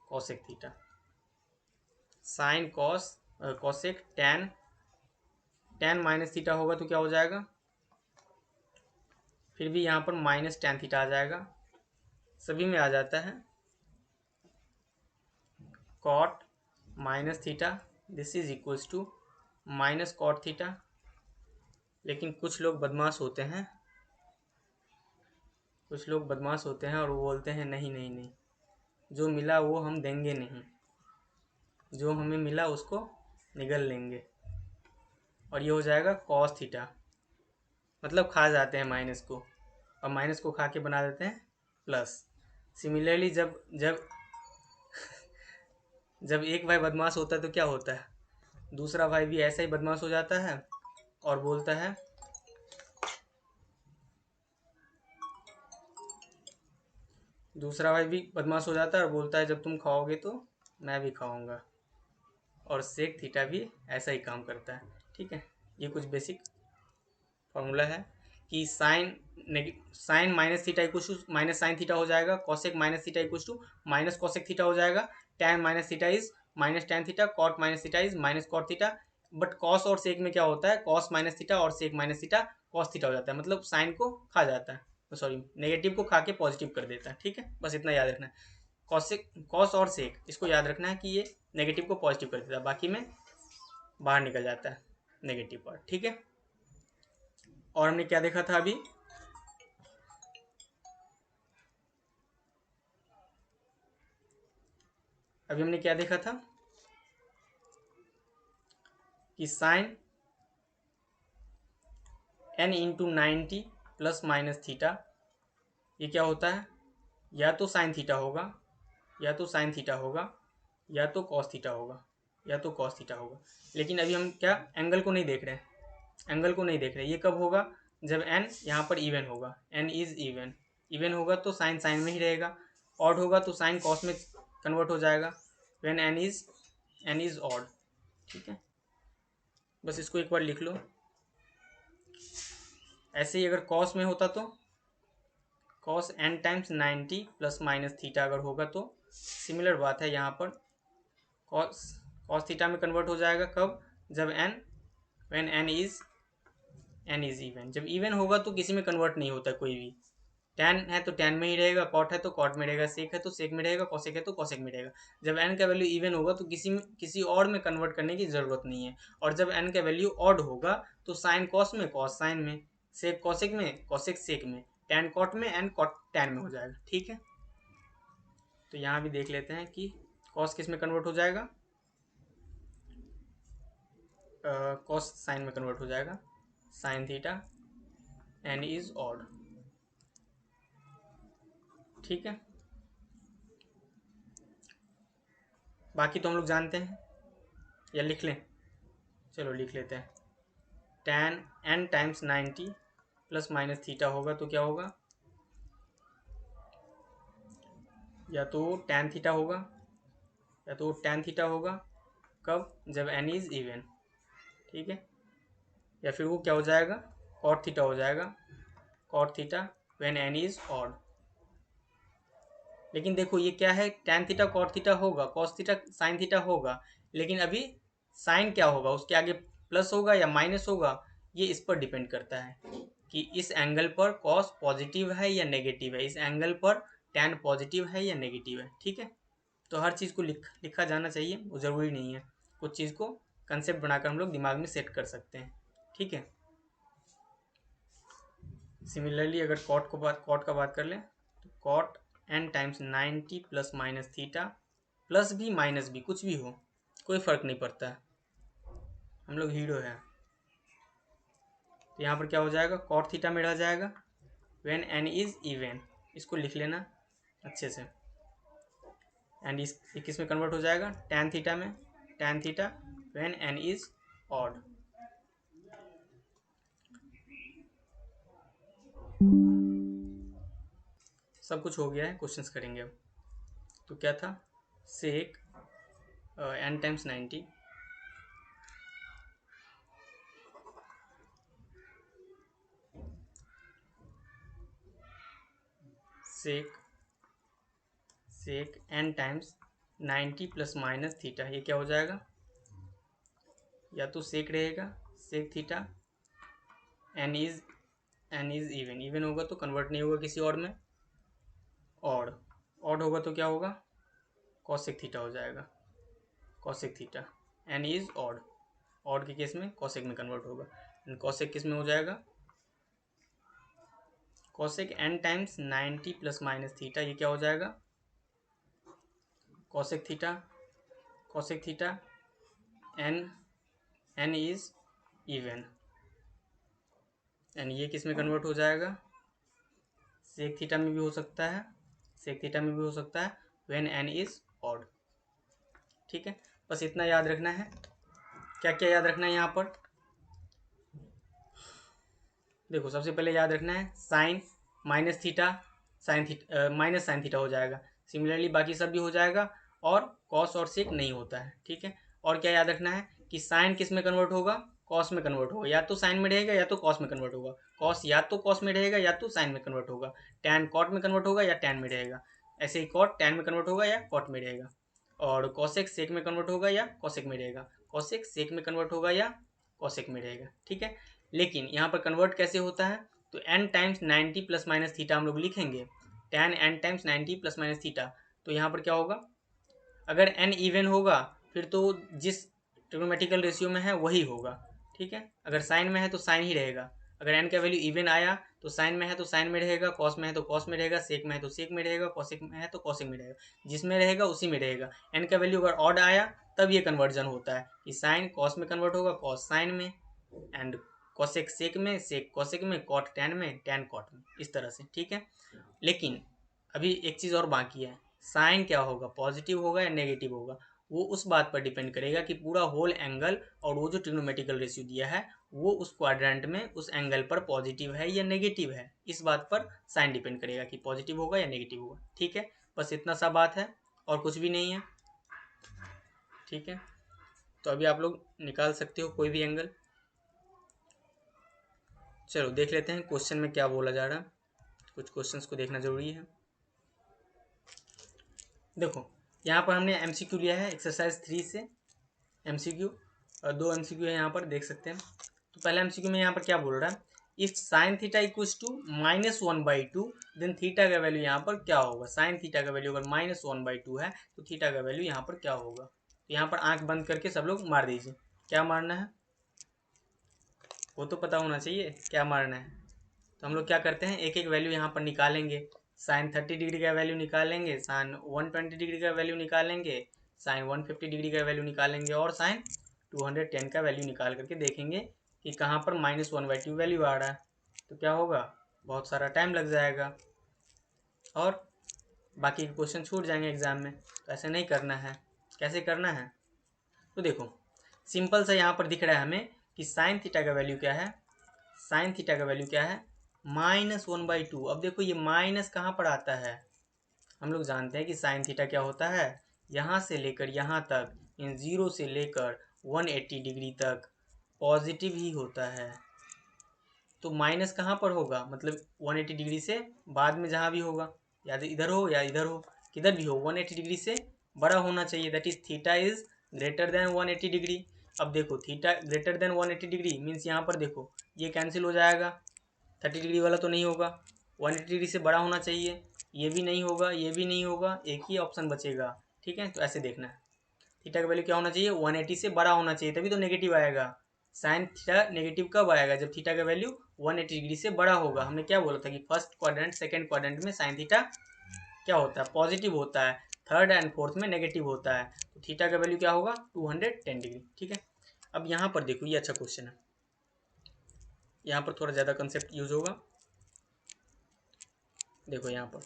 cosec theta, sine cos cosec tan, tan minus theta होगा तो क्या हो जाएगा, फिर भी यहाँ पर माइनस टैन थीटा आ जाएगा, सभी में आ जाता है। Cot minus theta, this is equals to minus cot theta. लेकिन कुछ लोग बदमाश होते हैं, कुछ लोग बदमाश होते हैं और वो बोलते हैं नहीं नहीं नहीं, जो मिला वो हम देंगे नहीं, जो हमें मिला उसको निगल लेंगे, और ये हो जाएगा कॉस थीटा। मतलब खा जाते हैं माइनस को, और माइनस को खा के बना देते हैं प्लस। सिमिलरली जब जब जब एक भाई बदमाश होता है तो क्या होता है, दूसरा भाई भी ऐसा ही बदमाश हो जाता है और बोलता है, दूसरा भाई भी बदमाश हो जाता है और बोलता है जब तुम खाओगे तो मैं भी खाऊंगा। और सेक थीटा भी ऐसा ही काम करता है। ठीक है, ये कुछ बेसिक फॉर्मूला है कि sine minus theta equal to minus sine theta हो जाएगा, cosec minus theta equal to minus cosec theta हो जाएगा, tan minus theta is minus tan theta, cot minus theta is minus cot theta. But cos और sec में क्या होता है, cos minus theta और sec minus theta cos theta हो जाता है, मतलब साइन को खा जाता है, सॉरी नेगेटिव को खा के पॉजिटिव कर देता है। ठीक है, बस इतना याद रखना है। कॉस और सेक इसको याद रखना है कि ये नेगेटिव को पॉजिटिव कर देता है, बाकी में बाहर निकल जाता है नेगेटिव पार्ट। ठीक है, और हमने क्या देखा था अभी, हमने क्या देखा था कि sine n into 90 plus minus theta, ये क्या होता है, या तो साइन थीटा होगा, या तो साइन थीटा होगा, या तो कॉस थीटा होगा, या तो कॉस थीटा होगा। लेकिन अभी हम क्या एंगल को नहीं देख रहे हैं, एंगल को नहीं देख रहे। ये कब होगा, जब n यहाँ पर इवन होगा, n इज इवन। इवन होगा तो साइन साइन में ही रहेगा, ऑड होगा तो साइन कॉस में कन्वर्ट हो जाएगा, व्हेन n इज ऑड। ठीक है, बस इसको एक बार लिख लो। ऐसे ही अगर कॉस में होता तो cos n times 90 plus minus theta अगर होगा तो सिमिलर बात है, यहाँ पर कॉस कॉस थीटा में कन्वर्ट हो जाएगा। कब, जब व्हेन n इज इवन। जब इवन होगा तो किसी में कन्वर्ट नहीं होता कोई भी, टैन है तो टैन में ही रहेगा, कॉट है तो कॉट में रहेगा, सेक है तो सेक में रहेगा, कॉसेक है तो कॉसेक में रहेगा। जब n का वैल्यू इवन होगा तो किसी और में कन्वर्ट करने की ज़रूरत नहीं है। और जब n का वैल्यू ऑड होगा तो साइन कॉस में, कॉस साइन में, सेक कॉसेक में, कॉसेक सेक में, टैन कॉट में, एंड कॉट टैन में हो जाएगा। ठीक है, तो यहाँ भी देख लेते हैं कि कॉस किस में कन्वर्ट हो जाएगा, कॉस साइन में कन्वर्ट हो जाएगा, sine theta n is odd. ठीक है, बाकी तो हम लोग जानते हैं, या लिख लें, चलो लिख लेते हैं। Tan n times 90 plus minus theta होगा तो क्या होगा, या तो टैन थीटा होगा, या तो टैन थीटा होगा। कब, जब n इज इवन। ठीक है, या फिर वो क्या हो जाएगा, कॉट थीटा हो जाएगा, cot theta when n is odd. लेकिन देखो ये क्या है, टैन थीटा कॉट थीटा होगा, कॉस थीटा साइन थीटा होगा, लेकिन अभी साइन क्या होगा, उसके आगे प्लस होगा या माइनस होगा, ये इस पर डिपेंड करता है कि इस एंगल पर कॉस पॉजिटिव है या नेगेटिव है, इस एंगल पर टैन पॉजिटिव है या नेगेटिव है। ठीक है, तो हर चीज़ को लिखा जाना चाहिए, वो ज़रूरी नहीं है, कुछ चीज़ को कंसेप्ट बनाकर हम लोग दिमाग में सेट कर सकते हैं। ठीक है, सिमिलरली अगर कॉट का बात कर लें तो cot n times 90 plus minus theta, plus भी माइनस भी कुछ भी हो, कोई फ़र्क नहीं पड़ता है, हम लोग हीरो हैं। तो यहाँ पर क्या हो जाएगा, कॉट थीटा में रह जाएगा व्हेन n इज इवन, इसको लिख लेना अच्छे से। एंड इस किस में कन्वर्ट हो जाएगा, टैन थीटा में, tan theta when n is odd. सब कुछ हो गया है, क्वेश्चंस करेंगे अब। तो क्या था, sec n times 90 sec n times 90 plus minus theta, ये क्या हो जाएगा, या तो सेक रहेगा, sec theta, n is even होगा तो कन्वर्ट नहीं होगा किसी और में, ऑड होगा तो क्या होगा, कॉसेक थीटा हो जाएगा, cosec theta, n is odd के केस में कॉसेक में कन्वर्ट होगा, एंड कॉसेक किस में हो जाएगा, cosec n times 90 plus minus theta, ये क्या हो जाएगा, cosec theta n is even, and ये किस में कन्वर्ट हो जाएगा, सेक थीटा में भी हो सकता है, सेक थीटा में भी हो सकता है व्हेन n इज ऑड। ठीक है, बस इतना याद रखना है। क्या क्या याद रखना है यहाँ पर, देखो सबसे पहले याद रखना है sine minus theta, minus sine theta हो जाएगा, सिमिलरली बाकी सब भी हो जाएगा, और कॉस और सेक नहीं होता है। ठीक है, और क्या याद रखना है कि साइन किस में कन्वर्ट होगा, कॉस में कन्वर्ट होगा, या तो साइन में रहेगा या तो कॉस में कन्वर्ट होगा, कॉस या तो कॉस में रहेगा या तो साइन में कन्वर्ट होगा, टैन कॉट में कन्वर्ट होगा या टैन में रहेगा, ऐसे ही कॉट टैन में कन्वर्ट होगा या कॉट में रहेगा, और कॉसेक सेक में कन्वर्ट होगा या कॉसेक में रहेगा, कॉसेक सेक में कन्वर्ट होगा या कॉसेक में रहेगा। ठीक है, लेकिन यहाँ पर कन्वर्ट कैसे होता है, तो N times 90 plus minus theta हम लोग लिखेंगे, tan N times 90 plus minus theta. तो यहाँ पर क्या होगा, अगर एन इवन होगा फिर तो जिस ट्रिग्नोमेट्रिकल रेशियो में है वही होगा। ठीक है, अगर साइन में है तो साइन ही रहेगा, अगर एन का वैल्यू इवन आया तो साइन में है तो साइन में रहेगा, कॉस में है तो कॉस में रहेगा, सेक में है तो सेक में रहेगा, कॉसेक में है तो कॉसेक में रहेगा, जिसमें रहेगा उसी में रहेगा। एन का वैल्यू अगर ऑड आया तब ये कन्वर्जन होता है कि साइन कॉस में कन्वर्ट होगा, कॉस साइन में, एंड कॉसेक सेक में, सेक कॉसेक में, कॉट टैन में, टैन कॉट में, इस तरह से। ठीक है, लेकिन अभी एक चीज़ और बाकी है, साइन क्या होगा, पॉजिटिव होगा या नेगेटिव होगा, वो उस बात पर डिपेंड करेगा कि पूरा होल एंगल और वो जो ट्रिग्नोमेट्रिकल रेशियो दिया है वो उस क्वाड्रेंट में उस एंगल पर पॉजिटिव है या नेगेटिव है, इस बात पर साइन डिपेंड करेगा कि पॉजिटिव होगा या नेगेटिव होगा। ठीक है, बस इतना सा बात है और कुछ भी नहीं है। ठीक है, तो अभी आप लोग निकाल सकते हो कोई भी एंगल। चलो देख लेते हैं क्वेश्चन में क्या बोला जा रहा है, कुछ क्वेश्चंस को देखना जरूरी है। देखो यहाँ पर हमने एमसीक्यू लिया है एक्सरसाइज 3 से एमसीक्यू, और 2 एमसीक्यू है यहाँ पर देख सकते हैं। तो पहला एमसीक्यू में यहाँ पर क्या बोल रहा है, if sine theta equals to -1/2 then theta का वैल्यू यहाँ पर क्या होगा। साइन थीटा का वैल्यू अगर -1/2 है तो थीटा का वैल्यू यहाँ पर क्या होगा। तो यहाँ पर आंख बंद करके सब लोग मार दीजिए, क्या मारना है वो तो पता होना चाहिए क्या मारना है। तो हम लोग क्या करते हैं, एक एक वैल्यू यहाँ पर निकालेंगे, साइन 30 डिग्री का वैल्यू निकालेंगे, साइन 120 डिग्री का वैल्यू निकालेंगे, साइन 150 डिग्री का वैल्यू निकालेंगे, और साइन 210 का वैल्यू निकाल करके देखेंगे कि कहाँ पर -1/2 वैल्यू आ रहा है। तो क्या होगा, बहुत सारा टाइम लग जाएगा और बाकी के क्वेश्चन छूट जाएंगे एग्जाम में। तो ऐसे नहीं करना है, कैसे करना है, तो देखो सिंपल सा यहाँ पर दिख रहा है हमें कि साइन थीटा का वैल्यू क्या है, साइन थीटा का वैल्यू क्या है, -1/2। अब देखो ये माइनस कहाँ पर आता है, हम लोग जानते हैं कि साइन थीटा क्या होता है, यहाँ से लेकर यहाँ तक, इन 0 से लेकर 180 डिग्री तक पॉजिटिव ही होता है। तो माइनस कहाँ पर होगा, मतलब 180 डिग्री से बाद में जहाँ भी होगा, या इधर हो या इधर हो, किधर भी हो 180 डिग्री से बड़ा होना चाहिए, that is theta is greater then 180 degree. अब देखो theta greater than 180 degree means यहाँ पर देखो ये कैंसिल हो जाएगा, 30 डिग्री वाला तो नहीं होगा, 180 डिग्री से बड़ा होना चाहिए, ये भी नहीं होगा, ये भी नहीं होगा, एक ही ऑप्शन बचेगा। ठीक है, तो ऐसे देखना है, थीटा का वैल्यू क्या होना चाहिए, 180 से बड़ा होना चाहिए, तभी तो नेगेटिव आएगा। साइन थीटा नेगेटिव कब आएगा, जब थीटा का वैल्यू 180 डिग्री से बड़ा होगा। हमने क्या बोला था कि फर्स्ट क्वाड्रेंट सेकंड क्वाड्रेंट में साइन थीटा क्या होता है, पॉजिटिव होता है, थर्ड एंड फोर्थ में नेगेटिव होता है। तो थीटा का वैल्यू क्या होगा, 210 डिग्री। ठीक है, अब यहाँ पर देखो ये अच्छा क्वेश्चन है, यहाँ पर थोड़ा ज़्यादा कंसेप्ट यूज होगा। देखो यहाँ पर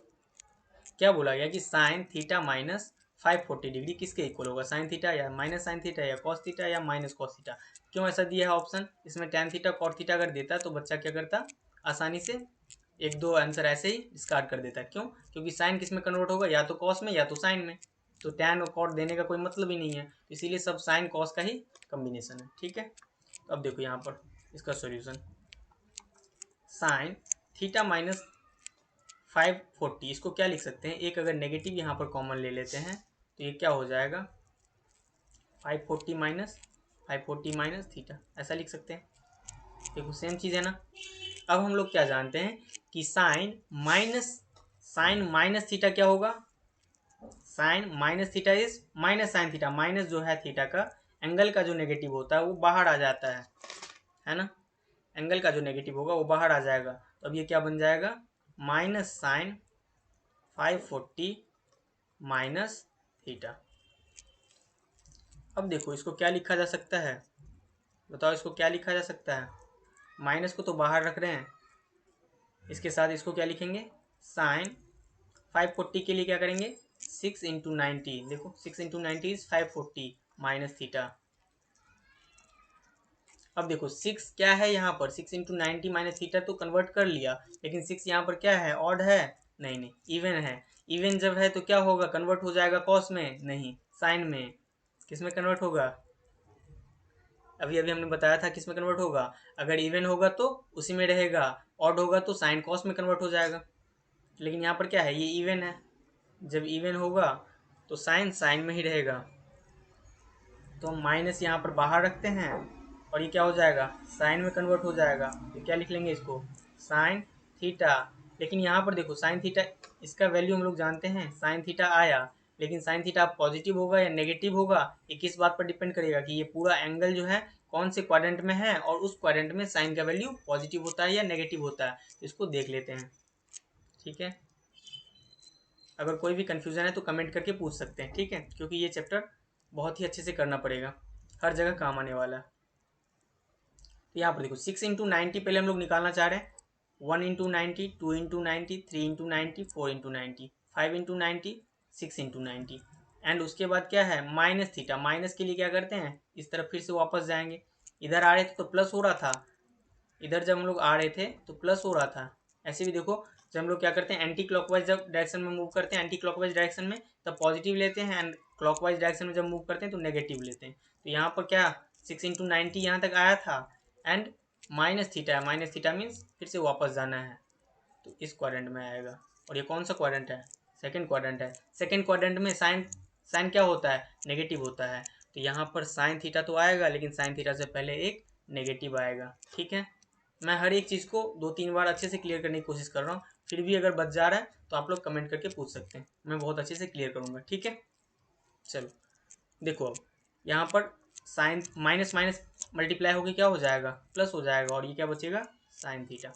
क्या बोला गया कि साइन थीटा -540 डिग्री किसके इक्वल होगा, साइन थीटा या माइनस साइन थीटा या कॉस थीटा या माइनस कॉस थीटा। क्यों ऐसा दिया है ऑप्शन, इसमें टैन थीटा कॉट थीटा अगर देता तो बच्चा क्या करता, आसानी से एक दो आंसर ऐसे ही डिस्कार्ड कर देता है। क्यों, क्योंकि साइन किस में कन्वर्ट होगा, या तो कॉस में या तो साइन में, तो टैन और कॉट देने का कोई मतलब ही नहीं है, इसीलिए सब साइन कॉस का ही कम्बिनेशन है। ठीक है, तो अब देखो यहाँ पर इसका सोल्यूशन, साइन थीटा -540, इसको क्या लिख सकते हैं, एक अगर नेगेटिव यहाँ पर कॉमन ले लेते हैं तो ये क्या हो जाएगा, 540 माइनस थीटा, ऐसा लिख सकते हैं। देखो सेम चीज़ है ना। अब हम लोग क्या जानते हैं कि साइन माइनस थीटा क्या होगा, sine minus theta is minus sine theta, minus जो है थीटा का एंगल का जो नेगेटिव होता है वो बाहर आ जाता है ना, एंगल का जो नेगेटिव होगा वो बाहर आ जाएगा। तो अब ये क्या बन जाएगा, माइनस साइन 540 माइनस थीटा। अब देखो इसको क्या लिखा जा सकता है, बताओ इसको क्या लिखा जा सकता है, माइनस को तो बाहर रख रहे हैं, इसके साथ इसको क्या लिखेंगे, साइन 540 के लिए क्या करेंगे, 6 × 90, देखो 6 × 90 इज 540 माइनस थीटा। अब देखो 6 क्या है यहाँ पर, 6 × 90 माइनस थीटा तो कन्वर्ट कर लिया, लेकिन 6 यहाँ पर क्या है, ऑड है, नहीं इवन है। इवन जब है तो क्या होगा, कन्वर्ट हो जाएगा कॉस में, नहीं साइन में, किस में कन्वर्ट होगा, अभी अभी हमने बताया था किस में कन्वर्ट होगा, अगर इवन होगा तो उसी में रहेगा, ऑड होगा तो साइन कॉस में कन्वर्ट हो जाएगा। लेकिन यहाँ पर क्या है, ये इवन है, जब इवन होगा तो साइन साइन में ही रहेगा, तो हम माइनस यहाँ पर बाहर रखते हैं और ये क्या हो जाएगा, साइन में कन्वर्ट हो जाएगा। तो क्या लिख लेंगे इसको, साइन थीटा। लेकिन यहाँ पर देखो साइन थीटा, इसका वैल्यू हम लोग जानते हैं, साइन थीटा आया, लेकिन साइन थीटा पॉजिटिव होगा या नेगेटिव होगा, ये किस बात पर डिपेंड करेगा कि ये पूरा एंगल जो है कौन से क्वाड्रेंट में है और उस क्वाड्रेंट में साइन का वैल्यू पॉजिटिव होता है या नेगेटिव होता है। इसको देख लेते हैं, ठीक है। अगर कोई भी कन्फ्यूज़न है तो कमेंट करके पूछ सकते हैं, ठीक है, क्योंकि ये चैप्टर बहुत ही अच्छे से करना पड़ेगा, हर जगह काम आने वाला है। तो यहाँ पर देखो 6 × 90 पहले हम लोग निकालना चाह रहे हैं, 1 × 90, 2 × 90, 3 × 90, 4 × 90, 5 × 90, 6 × 90। एंड उसके बाद क्या है, माइनस थीटा। माइनस के लिए क्या करते हैं, इस तरफ फिर से वापस जाएंगे, इधर आ रहे थे तो प्लस हो रहा था, इधर जब हम लोग आ रहे थे तो प्लस हो रहा था। ऐसे भी देखो, जब हम लोग क्या करते हैं, एंटी क्लॉकवाइज जब डायरेक्शन में मूव करते हैं, एंटी क्लॉकवाइज डायरेक्शन में तब पॉजिटिव लेते हैं, एंड क्लॉकवाइज डायरेक्शन में जब मूव करते हैं तो नेगेटिव लेते हैं। तो यहाँ पर क्या 6 × 90 यहाँ तक आया था, एंड माइनस थीटा है, माइनस थीटा मीन्स फिर से वापस जाना है, तो इस क्वाड्रेंट में आएगा। और ये कौन सा क्वाड्रेंट है, सेकेंड क्वाड्रेंट है। सेकेंड क्वाड्रेंट में साइन साइन क्या होता है, नेगेटिव होता है, तो यहाँ पर साइन थीटा तो आएगा, लेकिन साइन थीटा से पहले एक नेगेटिव आएगा, ठीक है। मैं हर एक चीज़ को 2-3 बार अच्छे से क्लियर करने की कोशिश कर रहा हूँ, फिर भी अगर बच जा रहा है तो आप लोग कमेंट करके पूछ सकते हैं, मैं बहुत अच्छे से क्लियर करूँगा, ठीक है। चलो देखो, अब यहाँ पर साइन माइनस माइनस मल्टीप्लाई होकर क्या हो जाएगा, प्लस हो जाएगा, और ये क्या बचेगा, साइन थीटा।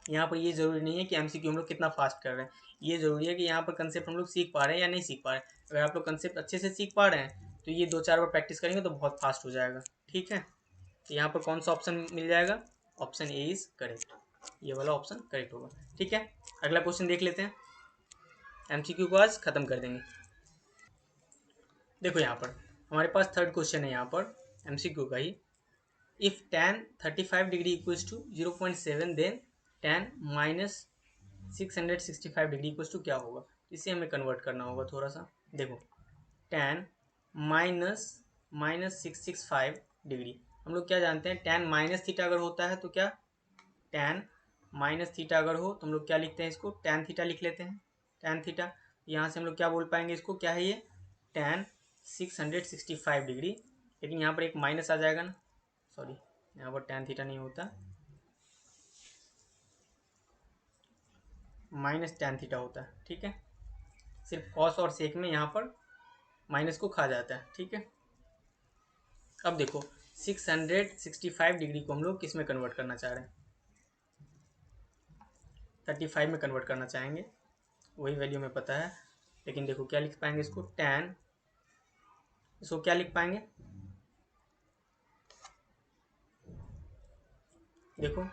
यहाँ पर ये ज़रूरी नहीं है कि एमसीक्यू हम लोग कितना फास्ट कर रहे हैं, ये ज़रूरी है कि यहाँ पर कंसेप्ट हम लोग सीख पा रहे हैं या नहीं सीख पा रहे हैं। अगर आप लोग कंसेप्ट अच्छे से सीख पा रहे हैं तो ये 2-4 बार प्रैक्टिस करेंगे तो बहुत फास्ट हो जाएगा, ठीक है। तो यहाँ पर कौन सा ऑप्शन मिल जाएगा, ऑप्शन ए इज़ करेक्ट, ये वाला ऑप्शन करेक्ट होगा, ठीक है। अगला क्वेश्चन देख लेते हैं, एमसीक्यू को आज खत्म कर देंगे। देखो यहाँ पर हमारे पास थर्ड क्वेश्चन है, यहाँ पर एमसीक्यू का ही, if tan 35 degree equals to 0.7 then tan minus 665 degree equals to क्या होगा। इसे हमें कन्वर्ट करना होगा थोड़ा सा। देखो tan माइनस माइनस 665 डिग्री, हम लोग क्या जानते हैं, tan माइनस थीटा अगर होता है तो क्या, tan माइनस थीटा अगर हो तो हम लोग क्या लिखते हैं, इसको tan थीटा लिख लेते हैं, tan थीटा। यहाँ से हम लोग क्या बोल पाएंगे इसको, क्या है ये, tan 665 डिग्री, लेकिन यहाँ पर एक माइनस आ जाएगा ना, सॉरी यहाँ पर tan थीटा नहीं होता, माइनस tan थीटा होता है, ठीक है। सिर्फ कॉस और सेक में यहाँ पर माइनस को खा जाता है, ठीक है। अब देखो 665 डिग्री को हम लोग किस में कन्वर्ट करना चाह रहे हैं, 35 में कन्वर्ट करना चाहेंगे, वही वैल्यू हमें पता है। लेकिन देखो क्या लिख पाएंगे इसको, tan, इसको क्या लिख पाएंगे, देखो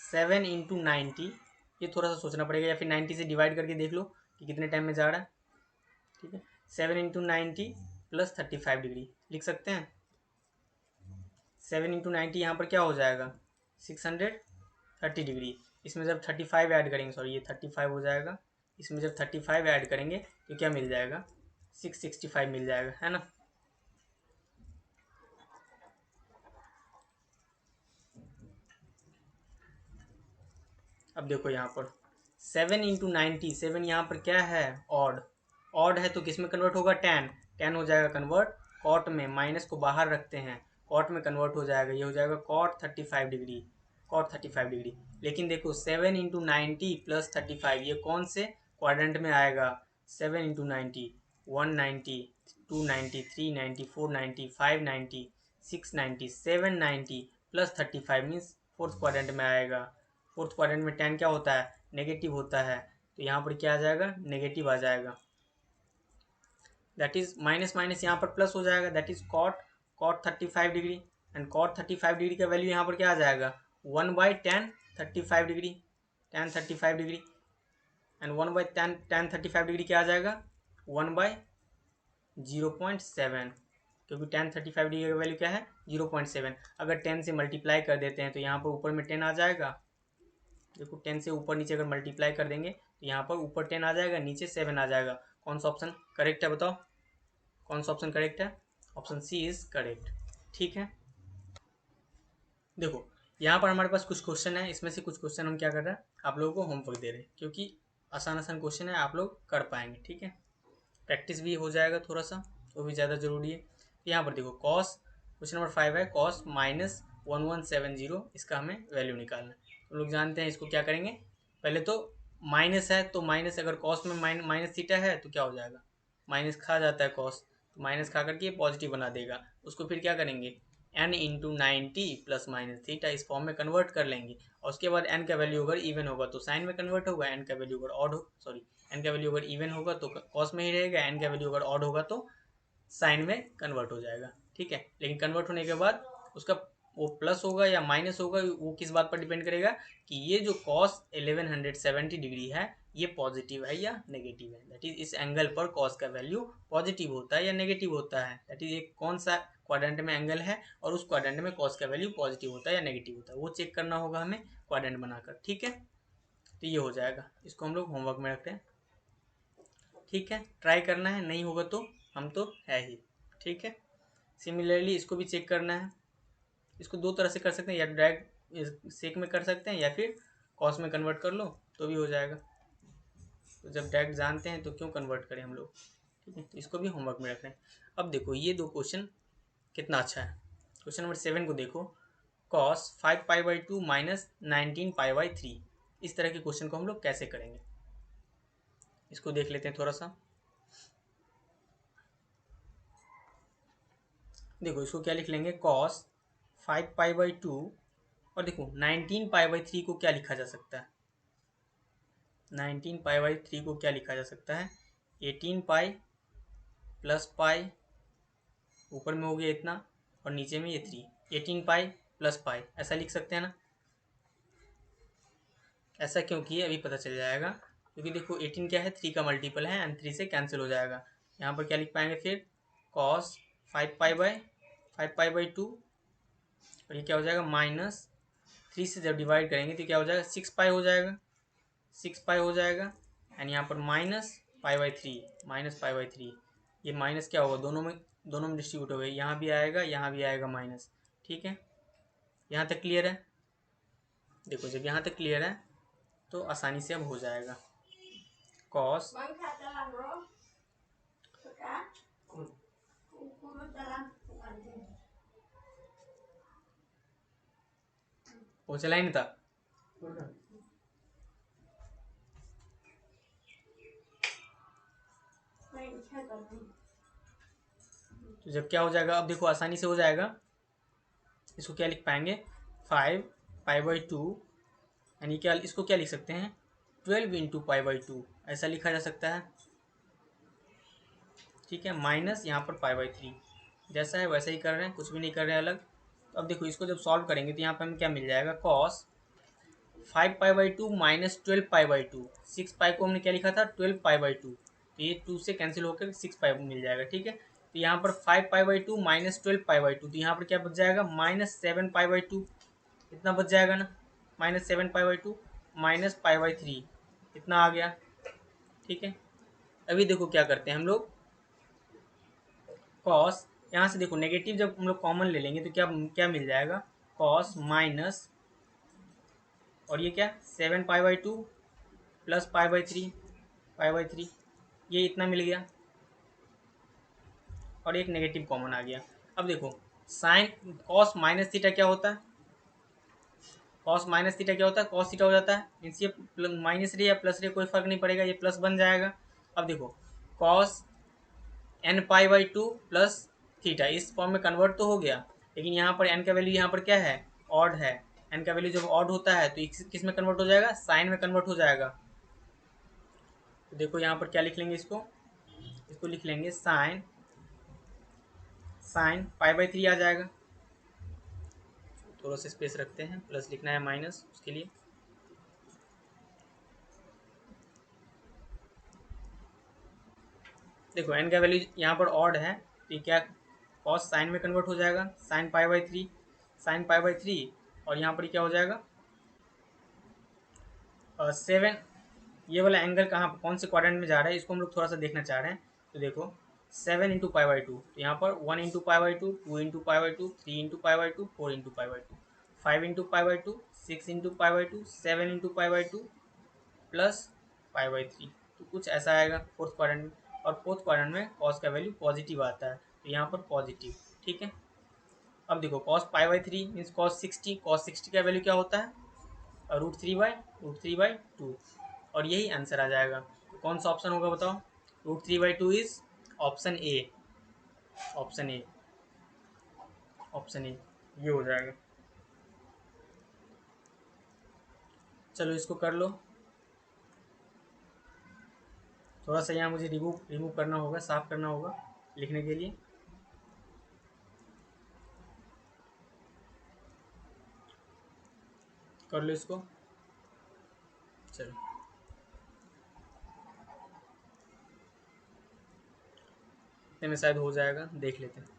7 × 90, ये थोड़ा सा सोचना पड़ेगा, या फिर 90 से डिवाइड करके देख लो कि कितने टाइम में जा रहा है, ठीक है। 7 × 90 प्लस 35 डिग्री लिख सकते हैं। 7 × 90 यहाँ पर क्या हो जाएगा, 630 डिग्री, इसमें जब 35 ऐड करेंगे, सॉरी ये 35 हो जाएगा, इसमें जब 35 ऐड करेंगे तो क्या मिल जाएगा, 665 मिल जाएगा, है ना। अब देखो यहाँ पर 7 × 90, 7 यहाँ पर क्या है, ऑड, ऑड है तो किस में कन्वर्ट होगा, tan, tan हो जाएगा कन्वर्ट कॉट में, माइनस को बाहर रखते हैं, कॉट में कन्वर्ट हो जाएगा, ये हो जाएगा cot 35 डिग्री, cot 35 डिग्री। लेकिन देखो 7 × 90 प्लस 35 ये कौन से क्वाड्रेंट में आएगा, 7 × 90, 190, 290, 390, 490, 590, 690, 790 प्लस 35 मीन्स फोर्थ क्वाड्रेंट में आएगा। फोर्थ क्वाड्रेंट में tan क्या होता है, नेगेटिव होता है, तो यहाँ पर क्या आ जाएगा, नेगेटिव आ जाएगा, दैट इज माइनस माइनस यहाँ पर प्लस हो जाएगा, that is cot 35 degree, and cot 35 degree का वैल्यू यहाँ पर क्या आ जाएगा, 1/tan 35 degree, tan 35 degree, and 1/tan 35 degree क्या आ जाएगा, 1/0.7, क्योंकि tan 35 डिग्री का वैल्यू क्या है, 0.7। अगर 10 से मल्टीप्लाई कर देते हैं तो यहाँ पर ऊपर में 10 आ जाएगा, देखो 10 से ऊपर नीचे अगर मल्टीप्लाई कर देंगे तो यहाँ पर ऊपर 10 आ जाएगा, नीचे 7 आ जाएगा। कौन सा ऑप्शन करेक्ट है बताओ, कौन सा ऑप्शन करेक्ट है, ऑप्शन सी इज करेक्ट, ठीक है। देखो यहाँ पर हमारे पास कुछ क्वेश्चन है, इसमें से कुछ क्वेश्चन हम क्या कर रहे हैं, आप लोगों को होमवर्क दे रहे हैं, क्योंकि आसान आसान क्वेश्चन है, आप लोग कर पाएंगे। ठीक है, प्रैक्टिस भी हो जाएगा थोड़ा सा, वो भी ज़्यादा ज़रूरी है। तो यहाँ पर देखो कॉस, क्वेश्चन नंबर 5 है, कॉस -1170, इसका हमें वैल्यू निकालना है। तो लोग जानते हैं इसको क्या करेंगे, पहले तो माइनस है तो माइनस, अगर कॉस में माइनस थीटा है तो क्या हो जाएगा, माइनस खा जाता है कॉस, तो माइनस खा करके पॉजिटिव बना देगा। उसको फिर क्या करेंगे, n into 90 plus minus theta, इस फॉर्म में कन्वर्ट कर लेंगे। और उसके बाद n का वैल्यू अगर इवन होगा तो साइन में कन्वर्ट होगा, n का वैल्यू अगर ऑड हो, सॉरी, n का वैल्यू अगर इवन होगा तो कॉस में ही रहेगा, n का वैल्यू अगर ऑड होगा तो साइन में कन्वर्ट हो जाएगा। ठीक है, लेकिन कन्वर्ट होने के बाद उसका वो प्लस होगा या माइनस होगा, वो किस बात पर डिपेंड करेगा कि ये जो कॉस 1170 डिग्री है ये पॉजिटिव है या नेगेटिव है। दैट इज इस एंगल पर कॉस का वैल्यू पॉजिटिव होता है या नेगेटिव होता है। दैट इज एक कौन सा क्वाड्रेंट में एंगल है और उस क्वाड्रेंट में कॉस का वैल्यू पॉजिटिव होता है या नेगेटिव होता है, वो चेक करना होगा हमें क्वाड्रेंट बनाकर। ठीक है, तो ये हो जाएगा, इसको हम लोग होमवर्क में रखते हैं। ठीक है, ट्राई करना है, नहीं होगा तो हम तो है ही। ठीक है, सिमिलरली इसको भी चेक करना है। इसको दो तरह से कर सकते हैं, या डायरेक्ट सेक में कर सकते हैं या फिर कॉस में कन्वर्ट कर लो तो भी हो जाएगा। तो जब डायरेक्ट जानते हैं तो क्यों कन्वर्ट करें हम लोग। ठीक है, तो इसको भी होमवर्क में रख रहे हैं। अब देखो ये दो क्वेश्चन कितना अच्छा है। क्वेश्चन नंबर 7 को देखो, कॉस 5π/2 माइनस 19π/3, इस तरह के क्वेश्चन को हम लोग कैसे करेंगे, इसको देख लेते हैं थोड़ा सा। देखो इसको क्या लिख लेंगे, कॉस 5π/2, और देखो 19π/3 को क्या लिखा जा सकता है, 19π/3 को क्या लिखा जा सकता है, 18π प्लस पाई, ऊपर में हो गया इतना और नीचे में ये 3, 18π प्लस पाई, ऐसा लिख सकते हैं ना। ऐसा क्यों किए अभी पता चल जाएगा, क्योंकि देखो 18 क्या है, 3 का मल्टीपल है एंड 3 से कैंसिल हो जाएगा। यहाँ पर क्या लिख पाएंगे फिर, कॉस 5π/2, और ये क्या हो जाएगा माइनस 3 से जब डिवाइड करेंगे तो क्या हो जाएगा 6π हो जाएगा, 6π हो जाएगा। एंड यहाँ पर -π/3, -π/3, ये माइनस क्या होगा, दोनों में डिस्ट्रीब्यूट हो गए, यहाँ भी आएगा यहाँ भी आएगा माइनस। ठीक है, यहाँ तक क्लियर है। देखो जब यहाँ तक क्लियर है तो आसानी से अब हो जाएगा। कॉस वो चला ही नहीं था। तो जब क्या हो जाएगा, अब देखो आसानी से हो जाएगा। इसको क्या लिख पाएंगे, 5π/2, यानी क्या, इसको क्या लिख सकते हैं, 12 इंटू π/2, ऐसा लिखा जा सकता है। ठीक है, माइनस यहाँ पर π/3, जैसा है वैसा ही कर रहे हैं, कुछ भी नहीं कर रहे हैं अलग। तो अब देखो इसको जब सॉल्व करेंगे तो यहाँ पर हमें क्या मिल जाएगा, कॉस 5π/2 माइनस 12π/2, 6π को हमने क्या लिखा था 12π/2, तो ये 2 से कैंसिल होकर 6π मिल जाएगा। ठीक है, तो यहाँ पर 5π/2 माइनस 12π/2, तो यहाँ पर क्या बच जाएगा -7π/2, इतना बच जाएगा ना, -7π/2 माइनस π/3, इतना आ गया। ठीक है, अभी देखो क्या करते हैं हम लोग, कॉस यहाँ से देखो नेगेटिव जब हम लोग कॉमन ले लेंगे तो क्या क्या मिल जाएगा, कॉस माइनस, और ये क्या 7π/2 प्लस π/3, ये इतना मिल गया और एक नेगेटिव कॉमन आ गया। अब देखो साइन कॉस माइनस थीटा क्या होता है, कॉस माइनस थीटा क्या होता है, कॉस थीटा हो जाता है, मीन्स ये माइनस रे या प्लस रे कोई फर्क नहीं पड़ेगा, ये प्लस बन जाएगा। अब देखो कॉस nπ/2 प्लस थीटा, इस फॉर्म में कन्वर्ट तो हो गया, लेकिन यहाँ पर n का वैल्यू यहाँ पर क्या है, ऑड है। n का वैल्यू जब ऑड होता है तो किस में कन्वर्ट हो जाएगा, साइन में कन्वर्ट हो जाएगा। तो देखो यहाँ पर क्या लिख लेंगे, इसको लिख लेंगे साइन π/3 आ जाएगा। थोड़ा सा स्पेस रखते हैं, प्लस लिखना है माइनस उसके लिए। देखो n का वैल्यू यहाँ पर ऑड है तो ये क्या कॉस साइन में कन्वर्ट हो जाएगा, साइन π/3, और यहाँ पर क्या हो जाएगा 7। ये वाला एंगल कहाँ कौन से क्वाड्रेंट में जा रहा है, इसको हम लोग थोड़ा सा देखना चाह रहे हैं। तो देखो 7 इंटू π/2, तो यहाँ पर 1 into π/2, 2 into π/2, 3 into π/2, 4 into π/2, 5 into pi by two, 6 into pi by two, 7 into pi by two plus pi by three. तो कुछ ऐसा आएगा फोर्थ क्वाड्रेंट में, और फोर्थ क्वाड्रेंट में कॉस का वैल्यू पॉजिटिव आता है, तो यहाँ पर पॉजिटिव। ठीक है, अब देखो cos pi by three means cos sixty का वैल्यू क्या होता है, रूट थ्री बाई टू, और यही आंसर आ जाएगा। तो कौन सा ऑप्शन होगा बताओ, root 3/2 is option A, option A, option A, ये हो जाएगा। चलो इसको कर लो, थोड़ा सा यहाँ मुझे रिमूव रिमूव करना होगा, साफ करना होगा लिखने के लिए। कर लो इसको, चलो इतने में शायद हो जाएगा, देख लेते हैं।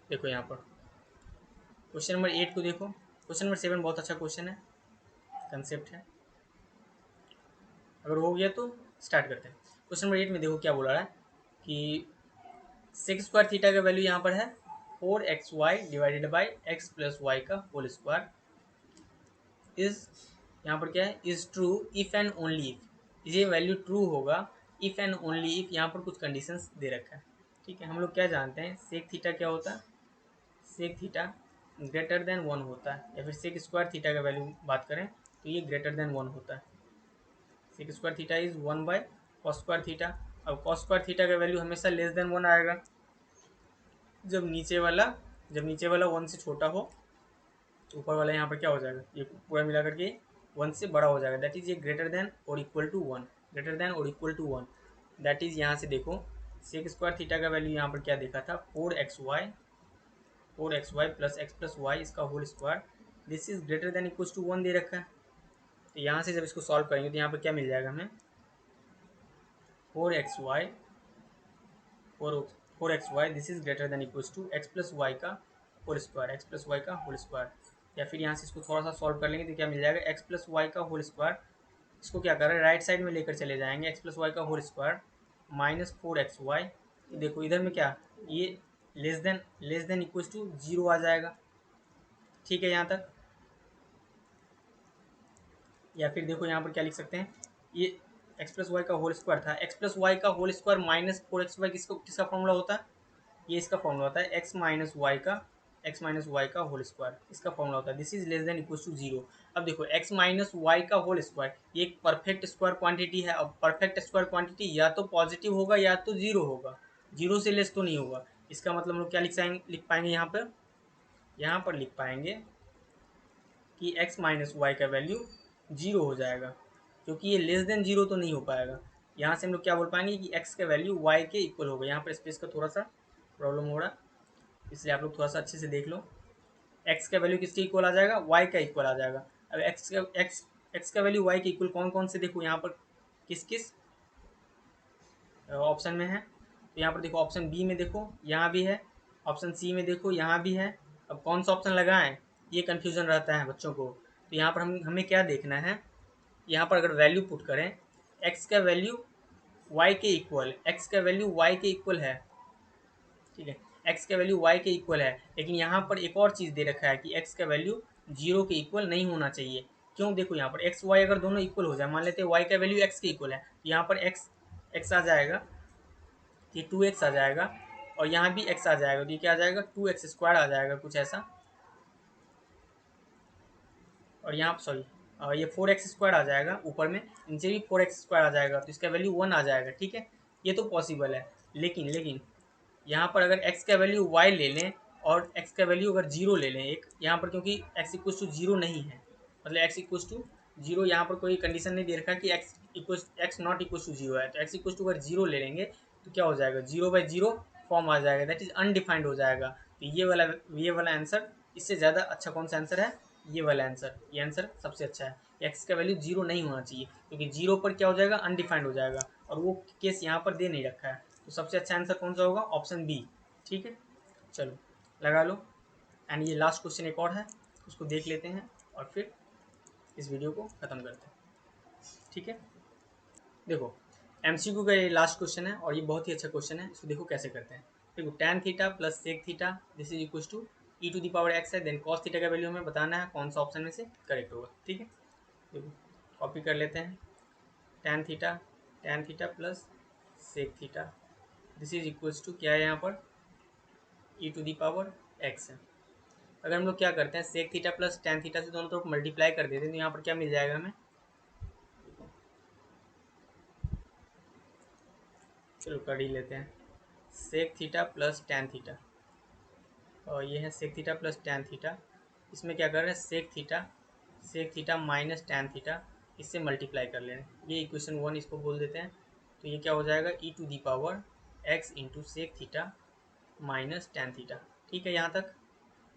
देखो यहाँ पर क्वेश्चन नंबर 8 को देखो, क्वेश्चन नंबर 7 बहुत अच्छा क्वेश्चन है, कंसेप्ट है। अगर हो गया तो स्टार्ट करते हैं। क्वेश्चन नंबर 8 में देखो क्या बोला रहा है कि सेक स्क्वायर थीटा का वैल्यू यहाँ पर है 4xy divided by x plus Y का होल स्क्वायर इज, यहाँ पर क्या है, is true if and only if. ये वैल्यू ट्रू होगा इफ एंड ओनली इफ, यहाँ पर कुछ कंडीशंस दे रखा है। ठीक है, हम लोग क्या जानते हैं, सेक थीटा क्या होता है, सेक थीटा ग्रेटर देन 1 होता है, या फिर सेक स्क्वायर थीटा का वैल्यू बात करें तो ये ग्रेटर देन 1 होता है। Sec square theta is 1 by cos square theta. अब कॉस स्क्वायर थीटा का वैल्यू हमेशा लेस देन 1 आएगा, जब नीचे वाला 1 से छोटा हो, ऊपर वाला यहाँ पर क्या हो जाएगा, ये पूरा मिला करके 1 से बड़ा हो जाएगा, दैट इज ये ग्रेटर देन और इक्वल टू 1, ग्रेटर देन और इक्वल टू 1। दैट इज यहाँ से देखो सेक स्क्वायर थीटा का वैल्यू यहाँ पर क्या देखा था, 4xy plus x plus y इसका whole square, this is greater than equal to 1 दे रखा है। तो यहाँ से जब इसको सॉल्व करेंगे तो यहाँ पर क्या मिल जाएगा हमें, 4xy 4xy this is greater than equal to x plus Y का whole square, x plus Y का होल स्क्वायर। या फिर यहाँ से इसको थोड़ा सा सॉल्व कर लेंगे तो क्या मिल जाएगा, एक्स प्लस वाई का होल स्क्वायर, इसको क्या कर रहे हैं राइट साइड में लेकर चले जाएंगे, एक्स प्लस वाई का होल स्क्वायर माइनस 4xy। देखो इधर में क्या, ये लेस देन इक्वल टू 0 आ जाएगा। ठीक है यहाँ तक, या फिर देखो यहाँ पर क्या लिख सकते हैं, ये एक्स प्लस वाई का होल स्क्वायर था, एक्स प्लस वाई का होल स्क्वायर माइनस 4xy किसका फॉर्मूला होता है, ये इसका फॉर्मूला होता है एक्स माइनस वाई का होल स्क्वायर, इसका फॉर्मूला होता है, this is less than equal to 0। अब देखो एक्स माइनस वाई का होल स्क्वायर ये एक परफेक्ट स्क्वायर क्वांटिटी है। अब परफेक्ट स्क्वायर क्वांटिटी या तो पॉजिटिव होगा या तो 0 होगा, 0 से लेस तो नहीं होगा। इसका मतलब हम लोग क्या लिख पाएंगे यहाँ पर लिख पाएंगे कि x माइनस वाई का वैल्यू 0 हो जाएगा, क्योंकि ये लेस देन 0 तो नहीं हो पाएगा। यहाँ से हम लोग क्या बोल पाएंगे कि x का वैल्यू y के इक्वल होगा। यहाँ पर स्पेस का थोड़ा सा प्रॉब्लम हो रहा है, इसलिए आप लोग थोड़ा सा अच्छे से देख लो। x का वैल्यू किसके इक्वल आ जाएगा, y का इक्वल आ जाएगा। अब x का वैल्यू y के इक्वल कौन कौन से देखो यहाँ पर किस किस ऑप्शन में है, तो यहाँ पर देखो ऑप्शन बी में देखो यहाँ भी है, ऑप्शन सी में देखो यहाँ भी है। अब कौन सा ऑप्शन लगाएं ये कन्फ्यूज़न रहता है बच्चों को। तो यहाँ पर हमें क्या देखना है, यहाँ पर अगर वैल्यू पुट करें x का वैल्यू y के इक्वल, x का वैल्यू y के इक्वल है, ठीक है, x का वैल्यू y के इक्वल है, लेकिन यहाँ पर एक और चीज़ दे रखा है कि x का वैल्यू 0 के इक्वल नहीं होना चाहिए। क्यों, देखो यहाँ पर x y अगर दोनों इक्वल हो जाए, मान लेते हैं y का वैल्यू x के इक्वल है, तो यहाँ पर x आ जाएगा, ये 2x आ जाएगा, और यहाँ भी x आ जाएगा, तो ये क्या आ जाएगा 2x स्क्वायर आ जाएगा कुछ ऐसा, और यहाँ सॉरी ये 4x स्क्वायर आ जाएगा ऊपर में, नीचे भी 4x स्क्वायर आ जाएगा, तो इसका वैल्यू 1 आ जाएगा। ठीक है, ये तो पॉसिबल है, लेकिन यहाँ पर अगर x का वैल्यू y ले लें और x का वैल्यू अगर 0 ले लें एक यहाँ पर, क्योंकि x इक्वल टू 0 नहीं है, मतलब x इक्वल टू 0 यहाँ पर कोई कंडीशन नहीं दे रखा कि x नॉट इक्वल टू 0 है, तो x इक्वल टू अगर 0 ले लेंगे तो क्या हो जाएगा, 0/0 फॉर्म आ जाएगा, दैट इज अनडिफाइंड हो जाएगा। तो ये वाला आंसर, इससे ज़्यादा अच्छा कौन सा आंसर है, ये वाला आंसर, ये आंसर सबसे अच्छा है। x का वैल्यू 0 नहीं होना चाहिए, क्योंकि 0 पर क्या हो जाएगा, अनडिफाइंड हो जाएगा, और वो केस यहाँ पर दे नहीं रखा है। तो सबसे अच्छा आंसर कौन सा होगा, ऑप्शन बी। ठीक है, चलो लगा लो। एंड ये लास्ट क्वेश्चन एक और है, उसको देख लेते हैं और फिर इस वीडियो को ख़त्म करते हैं। ठीक है, देखो एमसीक्यू का ये लास्ट क्वेश्चन है और ये बहुत ही अच्छा क्वेश्चन है। इसको देखो कैसे करते हैं। देखो tan theta plus sec theta this is equal to E to the power X है, देन cos थीटा का वैल्यू हमें बताना है कौन सा ऑप्शन में से करेक्ट होगा। ठीक है, देखो कॉपी कर लेते हैं। tan theta plus sec theta this is equals to क्या है यहाँ पर E to the power X है। अगर हम लोग क्या करते हैं sec theta plus tan theta से दोनों तरफ मल्टीप्लाई कर देते हैं तो यहाँ पर क्या मिल जाएगा हमें, चलो कर ही लेते हैं। Sec theta plus tan theta और ये है sec theta plus tan theta. इसमें क्या कर रहे हैं sec theta minus tan theta, इससे मल्टीप्लाई कर ले रहे हैं। ये इक्वेशन 1 इसको बोल देते हैं। तो ये क्या हो जाएगा e to the power x into sec theta minus tan theta. ठीक है, यहाँ तक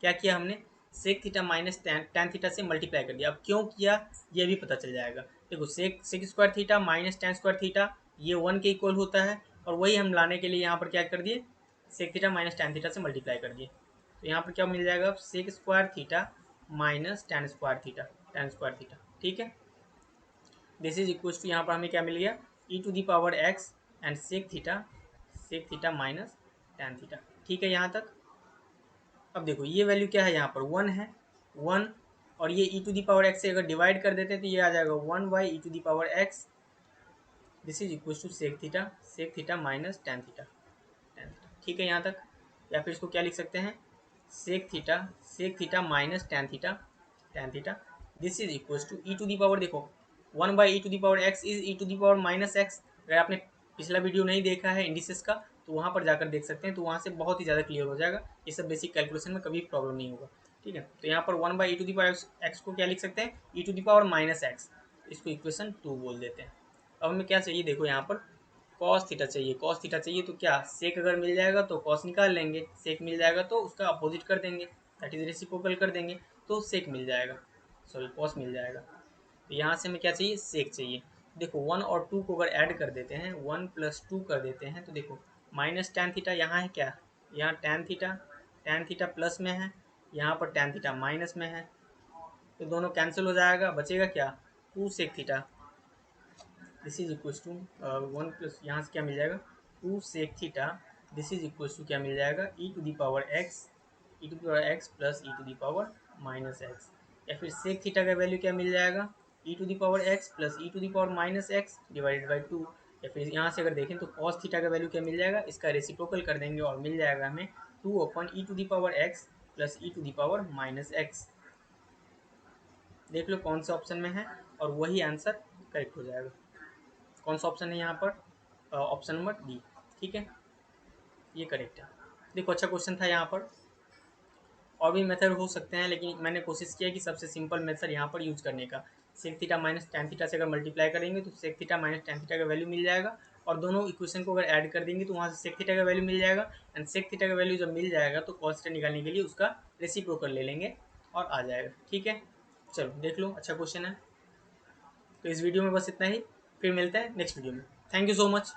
क्या किया हमने, sec theta minus tan theta से मल्टीप्लाई कर दिया। अब क्यों किया ये भी पता चल जाएगा। देखो sec square theta minus tan square theta ये 1 के इक्वल होता है, और वही हम लाने के लिए यहाँ पर क्या कर दिए sec theta minus tan theta से मल्टीप्लाई कर दिए। तो यहाँ पर क्या मिल जाएगा अब sec square theta minus tan square theta. ठीक है, दिस इज इक्वल टू यहाँ पर हमें क्या मिल गया e to the power x and sec theta minus tan theta. ठीक है, यहाँ तक। अब देखो ये वैल्यू क्या है यहाँ पर 1 है, 1 और ये ई टू दी पावर एक्स से अगर डिवाइड कर देते हैं तो ये आ जाएगा 1 by E to the power X this is equal to sec theta minus tan theta. ठीक है, यहाँ तक। या फिर इसको क्या लिख सकते हैं sec theta minus tan theta this is equal to E to the power, देखो 1 by E to the power X is E to the power minus X. अगर आपने पिछला वीडियो नहीं देखा है इंडिसेस का तो वहाँ पर जाकर देख सकते हैं, तो वहाँ से बहुत ही ज़्यादा क्लियर हो जाएगा। ये सब बेसिक कैलकुलेशन में कभी प्रॉब्लम नहीं होगा। ठीक है, तो यहाँ पर 1 by E to the power x को क्या लिख सकते हैं e to the power minus x, इसको इक्वेशन 2 बोल देते हैं। अब हमें क्या चाहिए, देखो यहाँ पर कॉस थीटा चाहिए तो क्या सेक अगर मिल जाएगा तो कॉस निकाल लेंगे, सेक मिल जाएगा तो उसका अपोजिट कर देंगे, दैट इज रेसिप्रोकल कर देंगे तो सेक मिल जाएगा, सॉरी कॉस मिल जाएगा। तो यहाँ से हमें क्या चाहिए सेक चाहिए। देखो 1 और 2 को अगर ऐड कर देते हैं 1 प्लस 2 कर देते हैं तो देखो माइनस tan थीटा यहाँ है, क्या यहाँ tan थीटा प्लस में है, यहाँ पर tan थीटा माइनस में है, तो दोनों कैंसिल हो जाएगा, बचेगा क्या 2 sec theta this is equal to 1 plus यहाँ से क्या मिल जाएगा 2 sec theta this is equal to क्या मिल जाएगा e to the power x plus E to the power minus x. या फिर सेक थीटा का वैल्यू क्या मिल जाएगा e to the power x plus E to the power minus x divided by 2। या फिर यहाँ से अगर देखें तो कॉस थीटा का वैल्यू क्या मिल जाएगा, इसका रेसिप्रोकल कर देंगे और मिल जाएगा हमें 2 upon E to the power x plus E to the power minus X. देख लो कौन सा ऑप्शन में है और वही आंसर करेक्ट हो जाएगा। कौन सा ऑप्शन है यहाँ पर ऑप्शन नंबर डी। ठीक है, ये करेक्ट है। देखो अच्छा क्वेश्चन था यहाँ पर, और भी मेथड हो सकते हैं लेकिन मैंने कोशिश किया कि सबसे सिंपल मेथड यहाँ पर यूज करने का। Sec theta minus tan theta से अगर मल्टीप्लाई करेंगे तो sec theta minus tan theta का वैल्यू मिल जाएगा, और दोनों इक्वेशन को अगर ऐड कर देंगे तो वहाँ से सेक थीटा का वैल्यू मिल जाएगा, एंड सेक थीटा का वैल्यू जब मिल जाएगा तो कॉस थीटा निकालने के लिए उसका रेसिप्रोकल ले लेंगे और आ जाएगा। ठीक है, चलो देख लो अच्छा क्वेश्चन है। तो इस वीडियो में बस इतना ही, फिर मिलते हैं नेक्स्ट वीडियो में। Thank you so much.